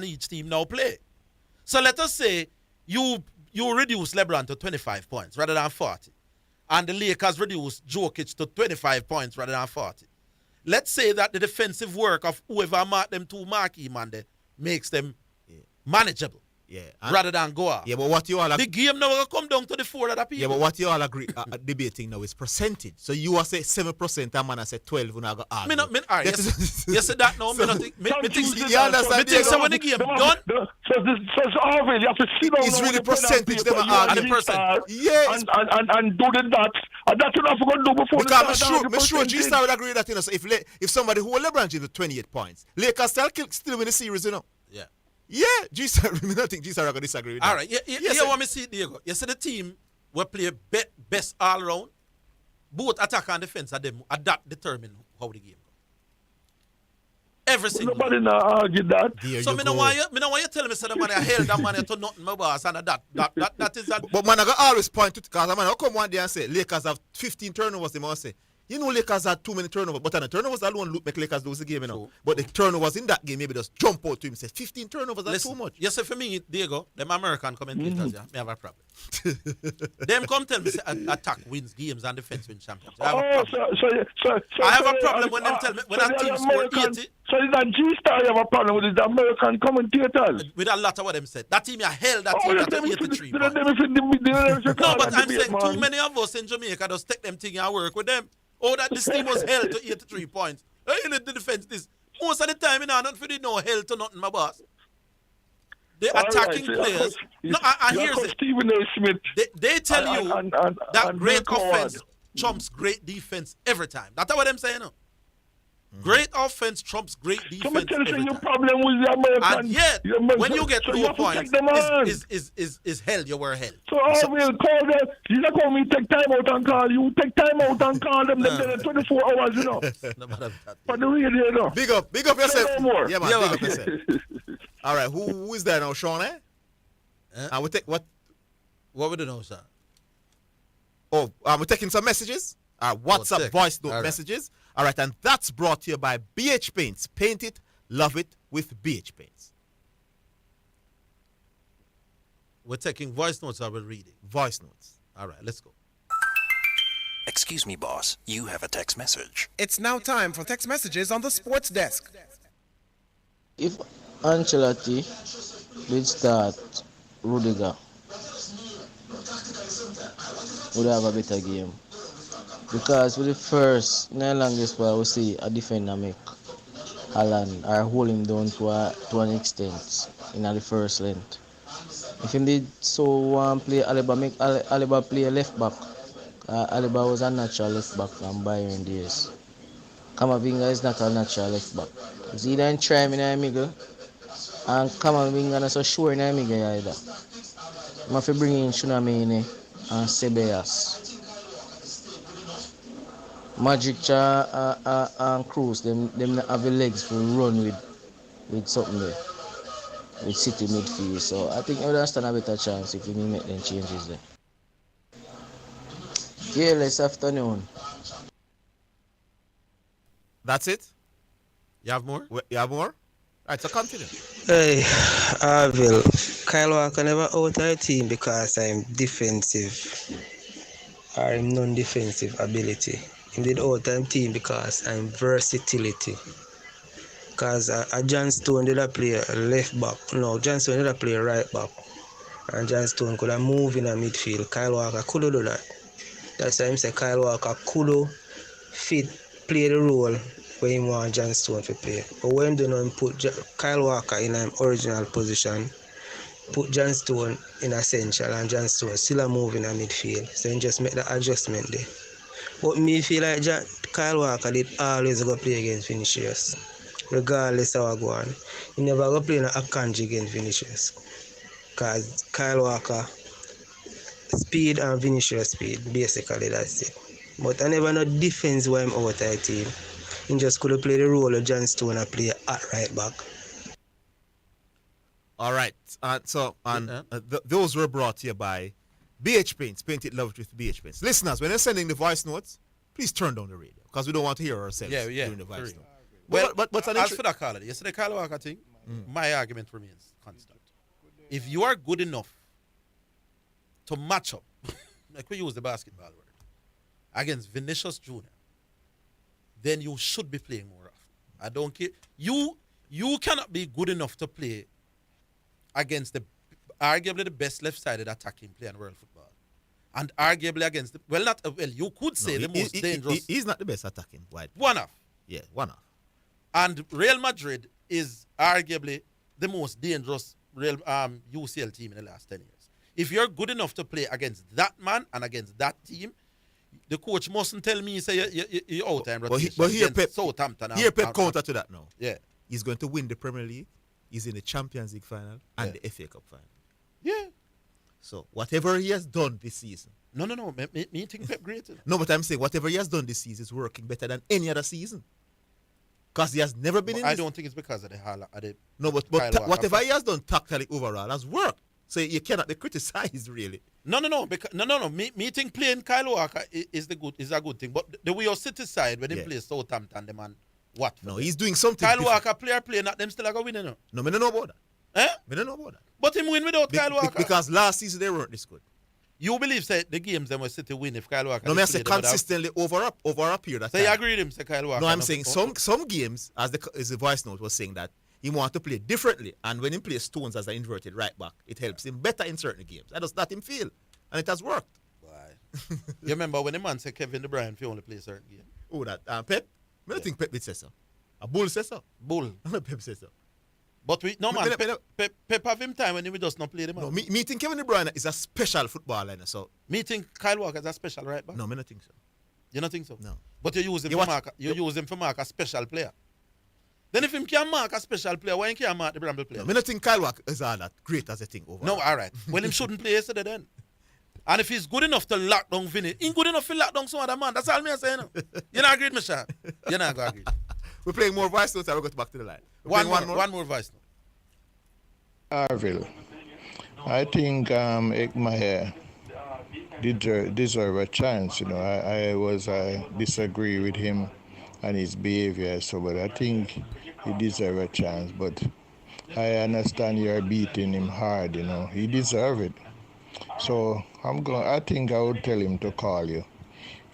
each team now play. So let us say you reduce LeBron to 25 points rather than 40. And the Lakers reduce Jokic to 25 points rather than 40. Let's say that the defensive work of whoever marked them two marquee man there makes them manageable. Yeah. Rather than go out. Yeah, but what you all the game now will come down to the four other people. Yeah, but what you all agree debating now is percentage. So you are say 7% and man I say 12 when I go argue. You say that now. Me think you understand? So when the game done. So Orville, you have to sit down. It's really percentage them are arguing. Yes. And do the that. And that's what I'm going to do before. Because I'm sure G-Star would agree with that, you know. So if somebody who will LeBron James with 28 points, Lakers still win the series, you know. Yeah. Yeah, G-Star, I don't think G-Star are going to disagree with that. All right, you want me to see it, Diego. You see the team will play best all around. Both attack and defense are them. That determine how the game goes. Every single nobody now argue that. So me know why you tell me say the man I held that man to nothing, my boss, and that is that. But man, I got always point to it because I man, how come one day and say Lakers have 15 turnovers? They must say. You know Lakers had too many turnovers, but the turnovers alone make Lakers lose the game, you know. But the turnovers in that game maybe just jump out to him and say 15 turnovers, that's too much. Yes, for me, Diego, them American commentators, me have a problem. Them come tell me say attack wins games and defense wins champions. I have a problem when them tell me when a team score 80. So is that G-Star you have a problem with the American commentators? With a lot of what them said. That team held that team to 83 points. No, but I'm saying too many of us in Jamaica just take them thing and work with them. Oh, that this team was held to 83 points. Hey, the defense this. Most of the time, you know, not for the no held to nothing, my boss. The attacking players. No, I hear it. Stephen A. Smith. They tell you that great offense trumps great defense every time. That's what I'm saying. No? Great offense trumps great defense every time. Your problem with the American. And yet, when you get low points, is held, you were held. So I will call them. You not call me take time out and call you. Take time out and call them. Them 24 hours, you know. For the radio, you know. Big up yourself. Yeah, man, big up yourself. All right, who is there now, Sean? And we take what? What we do now, sir? Oh, we're taking some messages. WhatsApp voice note messages. All right, and that's brought to you by BH Paints. Paint it, love it with BH Paints. We're taking voice notes or we're reading? Voice notes. All right, let's go. Excuse me, boss. You have a text message. It's now time for text messages on the sports desk. If Ancelotti did start Rudiger, would have a better game. Because with the first, in the longest while, we see a defender make Haaland or hold him down to an extent in the first length. If he did so one play Alaba, make Alaba play left back. Alaba was a natural left back from Bayern days. Kamavinga is not a natural left back. Zidane try him in the middle, and Kamavinga not so sure in the middle either. I have to bring in Tchouaméni and Ceballos. Magic and Cruz, them have the legs to run with something there, with City midfield. So I think I would stand a better chance if we make them changes there. Careless afternoon. That's it? You have more? You have more? Alright, so continue. Hey, Orville. Kyle Walker never out our team because I'm defensive or I'm non-defensive ability. In the all-time team because I'm versatility. Because John Stone did not play left back. No, John Stone did not play right back. And John Stone could have moved in a midfield. Kyle Walker could have done that. That's why I say Kyle Walker could have play the role where he want John Stone to play. But when they don't put Kyle Walker in an original position, put John Stone in essential and John Stone still a move in a midfield. So you just make the adjustment there. But me feel like Kyle Walker did always go play against finishers. Regardless of how I go on. He never go play in a Akanji against finishers. Because Kyle Walker speed and Vinicius speed, basically that's it. But I never know defense why I'm out of team. He just could have played the role of John Stone and play at right back. All right. Those were brought to you by BH Paints. Paint it loved with BH Paints. Listeners, when you're sending the voice notes, please turn down the radio because we don't want to hear ourselves during the voice note. Well, but as for that caller, yesterday Kyle Walker thing, my argument remains constant. If you are good enough to match up, like we use the basketball word, against Vinicius Jr., then you should be playing more often. I don't care. You cannot be good enough to play against arguably the best left-sided attacking player in world football. And arguably against, you could say the most dangerous. He's not the best attacking wide. One off. Yeah, one off. And Real Madrid is arguably the most dangerous Real UCL team in the last 10 years. If you're good enough to play against that man and against that team, the coach mustn't tell me say you're out time rotation. But here Pep counter to that now. Yeah. He's going to win the Premier League. He's in the Champions League final and the FA Cup final. Yeah. So whatever he has done this season. No. Me think Pep great. No, but I'm saying whatever he has done this season is working better than any other season. Because he has never been in I don't think it's because of the No, but whatever he has done tactically overall has worked. So you cannot be criticized, really. No. Me think playing Kyle Walker is a good thing. But the way you sit aside when he plays Southampton, the man, what? No, he's doing something Kyle different. Walker player not them still are going to win, No, I don't know about that. Eh? I don't know about that. But him win without Kyle Walker. Because last season they weren't this good. You believe say the games them will City win if Kyle Walker? No, I say consistently over a period of time. So you agree with him, say Kyle Walker? No, I'm saying some games, as the voice note was saying that he want to play differently, and when he plays Stones as an inverted right back, it helps him better in certain games. That does not him feel, and it has worked. Why? You remember when the man said Kevin De Bruyne if only play certain game? Oh, that Pep? I don't think Pep did say so. A Bull says so. Bull. I don't Pep says so. But Pep have him time when he does not play the man. No, me think Kevin De Bruyne is a special footballer. So me think Kyle Walker is a special right back. No, me not think so. You don't think so? No. But you use him for mark a special player. Then if him can mark a special player, why he can't mark the Bramble player? No, I don't think Kyle Walker is all that great as a thing over. No, all right. Well, him shouldn't play yesterday then. And if he's good enough to lock down Vinny, he's good enough to lock down some other man. That's all me saying. You not agree, Michelle? You not going to agree. We're playing more voice notes and we'll go back to the line. One more voice note. Orville, I think Ekmaya deserve a chance. You know, I disagree with him and his behavior. So, but I think he deserves a chance. But I understand you're beating him hard. You know, he deserves it. So I think I would tell him to call you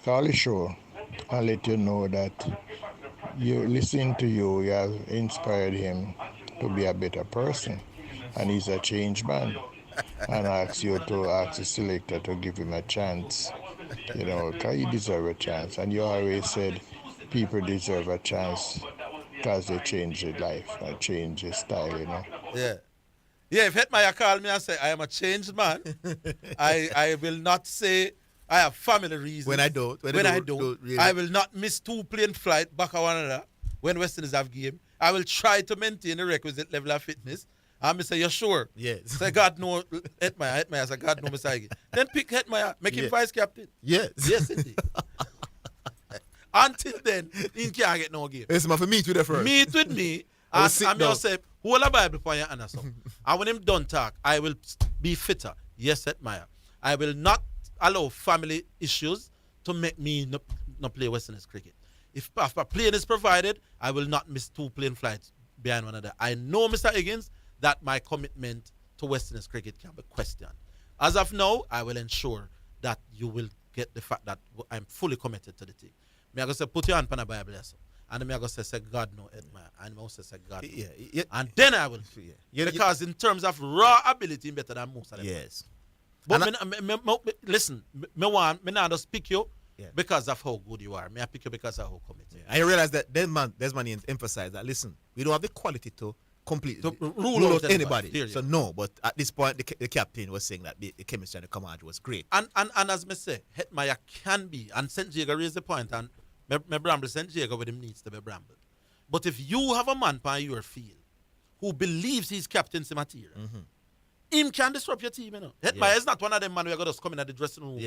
the show and let you know that you listening to you have inspired him to be a better person, and he's a changed man. And ask you to ask the selector to give him a chance. You know, because he deserves a chance. And you always said people deserve a chance because they change their life and change their style, you know. Yeah. Yeah, if Hetmaya call me and say I am a changed man, I will not say I have family reasons. When I don't. Really. I will not miss 2 plane flights back of one another when West Indies have game. I will try to maintain the requisite level of fitness. And I say, you're sure? Yes. Say, God know Hetmaya. Hetmaya say, God know Messiah. Then pick Hetmaya, make him vice captain. Yes. Yes, indeed. Until then, he can't get no game. It's for meet with the first. Meet with me. And I say, hold a Bible for your answer. And when him done talk, I will be fitter. Yes, Hetmaya. I will not allow family issues to make me not play West Indies cricket. If a plane is provided, I will not miss 2 plane flights behind one another. I know, Mr. Higgins, that my commitment to West Indies cricket can be questioned. As of now, I will ensure that you will get the fact that I'm fully committed to the team. Me I go say, put your hand on the Bible, yes. And me I go say God no, Edmire. And me also say God no. Yeah. And then I will. Because in terms of raw ability, I'm better than most of them. Yes. But listen, me not just pick you because of how good you are. Me I pick you because of how committed. Yeah. I realize that Desmond emphasized that, listen, we don't have the quality to completely rule out anybody. So no, but at this point, the captain was saying that the chemistry and the command was great. And as me say, Hetmaya can be, and St. Jago raised the point, and me bramble St. Jago with him needs to be bramble. But if you have a man by your field who believes he's captain's material, him can disrupt your team, you know. Hetmeyer is not one of them man who are going to just come in at the dressing room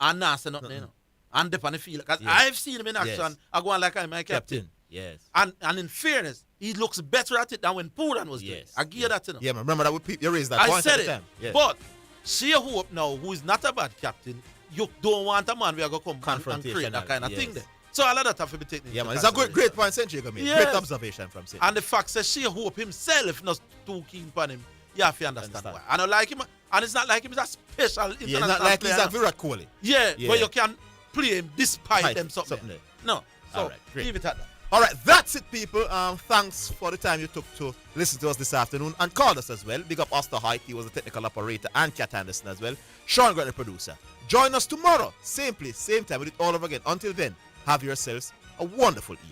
and not say nothing, you know. And dip on the field. Because I've seen him in action. I go on like I'm my captain. Yes. And in fairness, he looks better at it than when Pooran was there. I give that, you know. Yeah, man. Remember that you raised that I point said at the it. time. Yes. But Shea Hope now, who is not a bad captain, you don't want a man who are going to come and create that kind of thing there. So all of that have to be taken into man. It's a great point Century made. Great observation from Century. And the fact that Shea Hope himself not too keen on him, you have to understand why. I don't like him, and it's not like him is a special international it's not like player. he's a Virat Kohli. Yeah, but you can play him despite them something. No. So all right, leave it at that. All right, that's it, people. Thanks for the time you took to listen to us this afternoon and call us as well. Big up Oster Height, he was the technical operator, and Kat Anderson as well. Sean Grant, the producer. Join us tomorrow, same place, same time. We'll do it all over again. Until then, have yourselves a wonderful evening.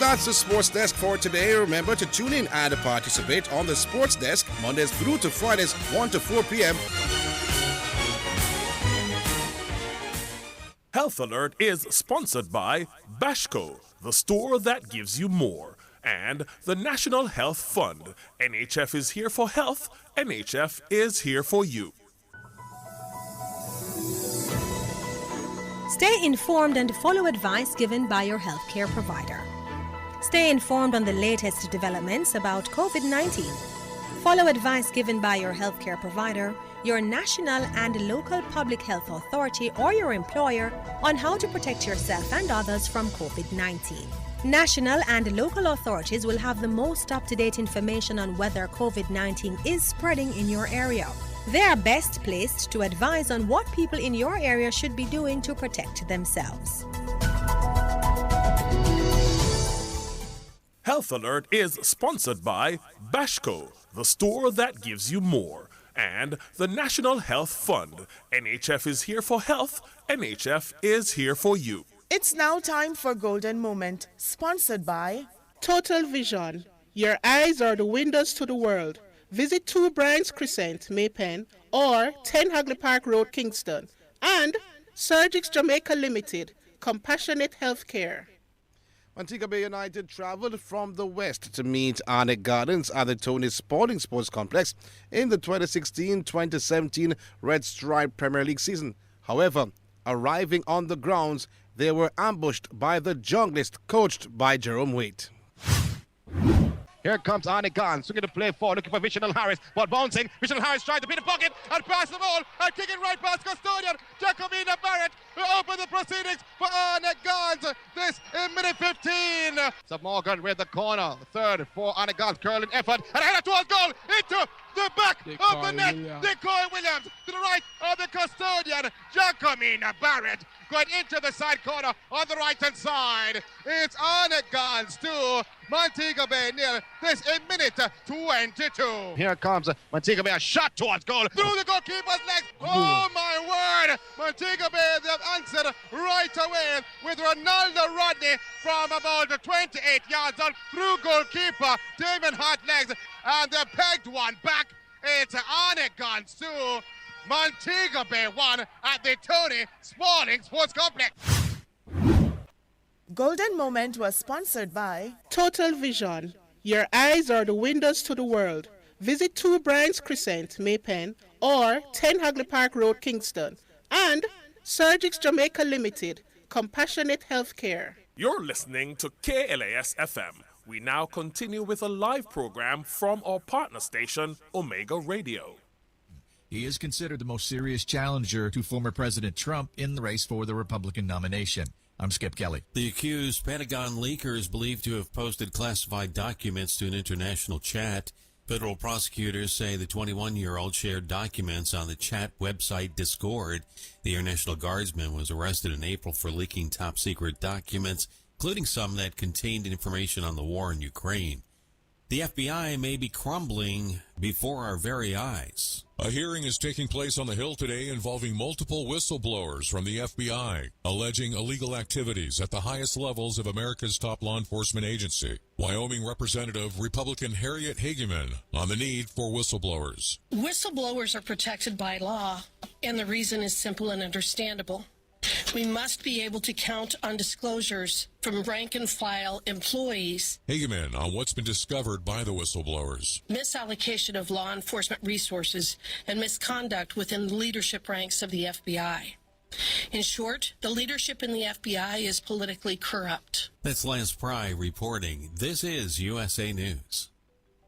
That's the Sports Desk for today. Remember to tune in and participate on the Sports Desk Mondays through to Fridays, 1 to 4 p.m. Health Alert is sponsored by Bashco, the store that gives you more, and the National Health Fund. NHF is here for health. NHF is here for you. Stay informed and follow advice given by your healthcare provider. Stay informed on the latest developments about COVID-19. Follow advice given by your healthcare provider, your national and local public health authority, or your employer on how to protect yourself and others from COVID-19. National and local authorities will have the most up-to-date information on whether COVID-19 is spreading in your area. They are best placed to advise on what people in your area should be doing to protect themselves. Health Alert is sponsored by Bashco, the store that gives you more, and the National Health Fund. NHF is here for health. NHF is here for you. It's now time for Golden Moment, sponsored by Total Vision. Your eyes are the windows to the world. Visit 2 Bryans Crescent, Maypen, or 10 Hagley Park Road, Kingston. And Surgix Jamaica Limited, Compassionate Healthcare. Montego Bay United travelled from the west to meet Arnett Gardens at the Tony Spalding Sports Complex in the 2016-2017 Red Stripe Premier League season. However, arriving on the grounds, they were ambushed by the Junglist, coached by Jerome Waite. Here comes Arnie Gahn, swinging the play forward, looking for Visional Harris, but bouncing. Visional Harris trying to beat the pocket and pass the ball and kick it right past custodian. Jacobina Barrett will open the proceedings for Arnie Gahn. This in minute 15. So Morgan with the corner, third for Arnie Gahn's curling effort, and a header towards goal into the back of the net. Decoy Williams to the right of the custodian. Jacobina Barrett going into the side corner on the right hand side. It's Arnie Gahn's 2, Montego Bay nil. This in minute 22. Here comes Montego Bay, a shot towards goal through the goalkeeper's legs. Oh my word! Montego Bay, they've answered right away with Ronaldo Rodney from about 28 yards out through goalkeeper Damon Hart legs, and they pegged one back. It's Arnie Gahn 2, Montego Bay 1 at the Tony Spalding Sports Complex. Golden Moment was sponsored by Total Vision. Your eyes are the windows to the world. Visit 2 Bryans Crescent, Maypen, or 10 Hagley Park Road, Kingston. And Surgix Jamaica Limited, Compassionate Healthcare. You're listening to KLAS FM. We now continue with a live program from our partner station, Omega Radio. He is considered the most serious challenger to former President Trump in the race for the Republican nomination. I'm Skip Kelly. The accused Pentagon leaker is believed to have posted classified documents to an international chat. Federal prosecutors say the 21-year-old shared documents on the chat website Discord. The Air National Guardsman was arrested in April for leaking top-secret documents, including some that contained information on the war in Ukraine. The FBI may be crumbling before our very eyes. A hearing is taking place on the Hill today involving multiple whistleblowers from the FBI, alleging illegal activities at the highest levels of America's top law enforcement agency. Wyoming Representative Republican Harriet Hageman on the need for whistleblowers. Whistleblowers are protected by law, and the reason is simple and understandable. We must be able to count on disclosures from rank-and-file employees. Hageman on what's been discovered by the whistleblowers. Misallocation of law enforcement resources and misconduct within the leadership ranks of the FBI. In short, the leadership in the FBI is politically corrupt. That's Lance Pry reporting. This is USA News.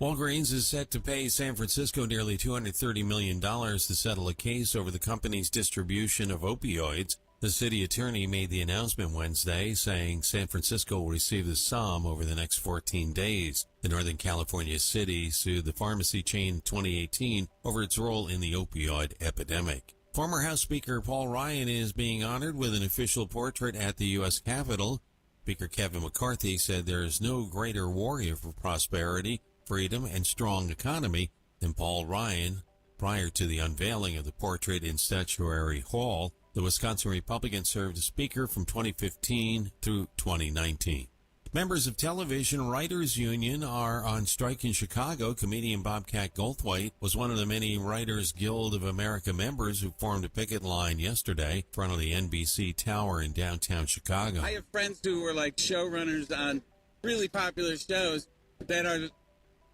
Walgreens is set to pay San Francisco nearly $230 million to settle a case over the company's distribution of opioids. The city attorney made the announcement Wednesday, saying San Francisco will receive the sum over the next 14 days. The Northern California city sued the pharmacy chain in 2018 over its role in the opioid epidemic. Former House Speaker Paul Ryan is being honored with an official portrait at the U.S. Capitol. Speaker Kevin McCarthy said there is no greater warrior for prosperity, freedom, and strong economy than Paul Ryan. Prior to the unveiling of the portrait in Statuary Hall, the Wisconsin Republican served as Speaker from 2015 through 2019. Members of Television Writers Union are on strike in Chicago. Comedian Bobcat Goldthwait was one of the many Writers Guild of America members who formed a picket line yesterday in front of the NBC Tower in downtown Chicago. I have friends who are like showrunners on really popular shows that are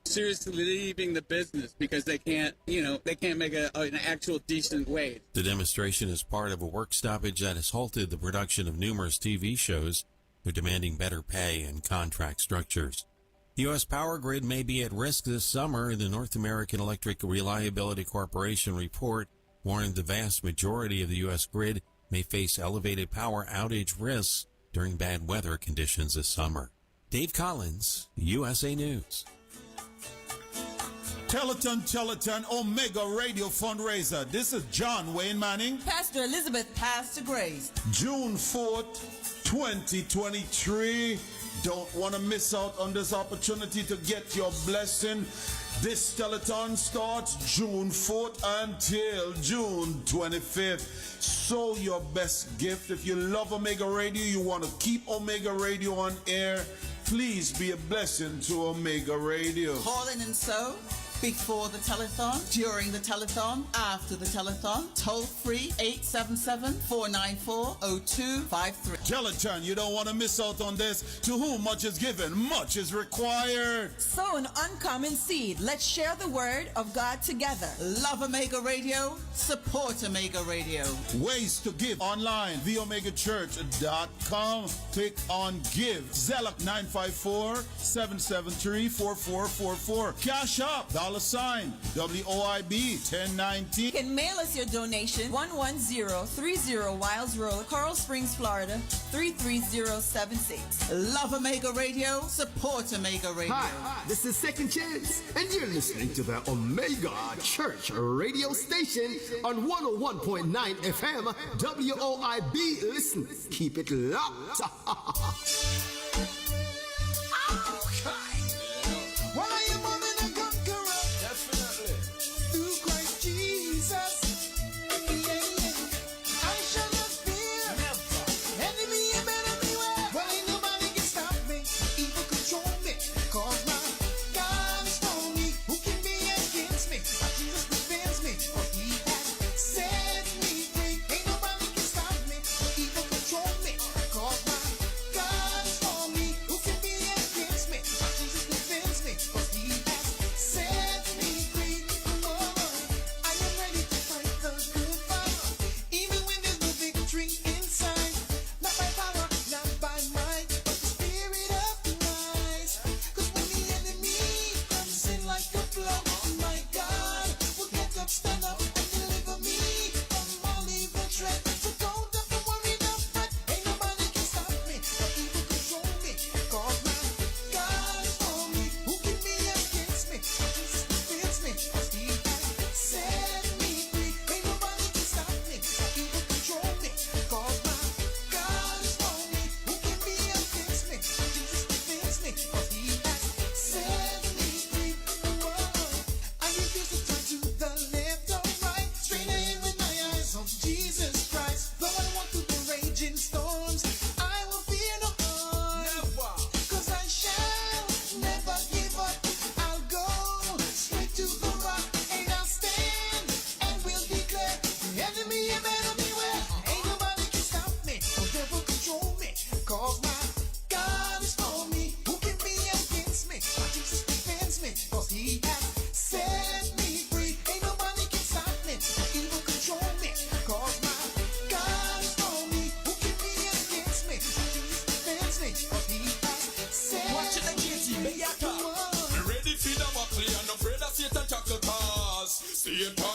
seriously leaving the business because they can't make an actual decent wage. The demonstration is part of a work stoppage that has halted the production of numerous TV shows. They're demanding better pay and contract structures. The U.S. power grid may be at risk this summer. The North American Electric Reliability Corporation report warned the vast majority of the U.S. grid may face elevated power outage risks during bad weather conditions this summer. Dave Collins, USA News. Telethon, Omega Radio Fundraiser. This is John Wayne Manning. Pastor Elizabeth, Pastor Grace. June 4th, 2023. Don't want to miss out on this opportunity to get your blessing. This telethon starts June 4th until June 25th. Sow your best gift. If you love Omega Radio, you want to keep Omega Radio on air, please be a blessing to Omega Radio. Call in and sow. Before the telethon, during the telethon, after the telethon, toll free 877-494-0253. Telethon, you don't want to miss out on this. To whom much is given, much is required. Sow an uncommon seed. Let's share the word of God together. Love Omega Radio. Support Omega Radio. Ways to give online. TheOmegaChurch.com. Click on Give. Zelak 954-773-4444. Cash Up. $sign WOIB 1019. You can mail us your donation 11030 Wiles Road, Coral Springs, Florida 33076. Love Omega Radio, support Omega Radio. Hi, this is Second Chance, and you're listening to the Omega Church radio station on 101.9 FM WOIB. Listen, keep it locked. Straight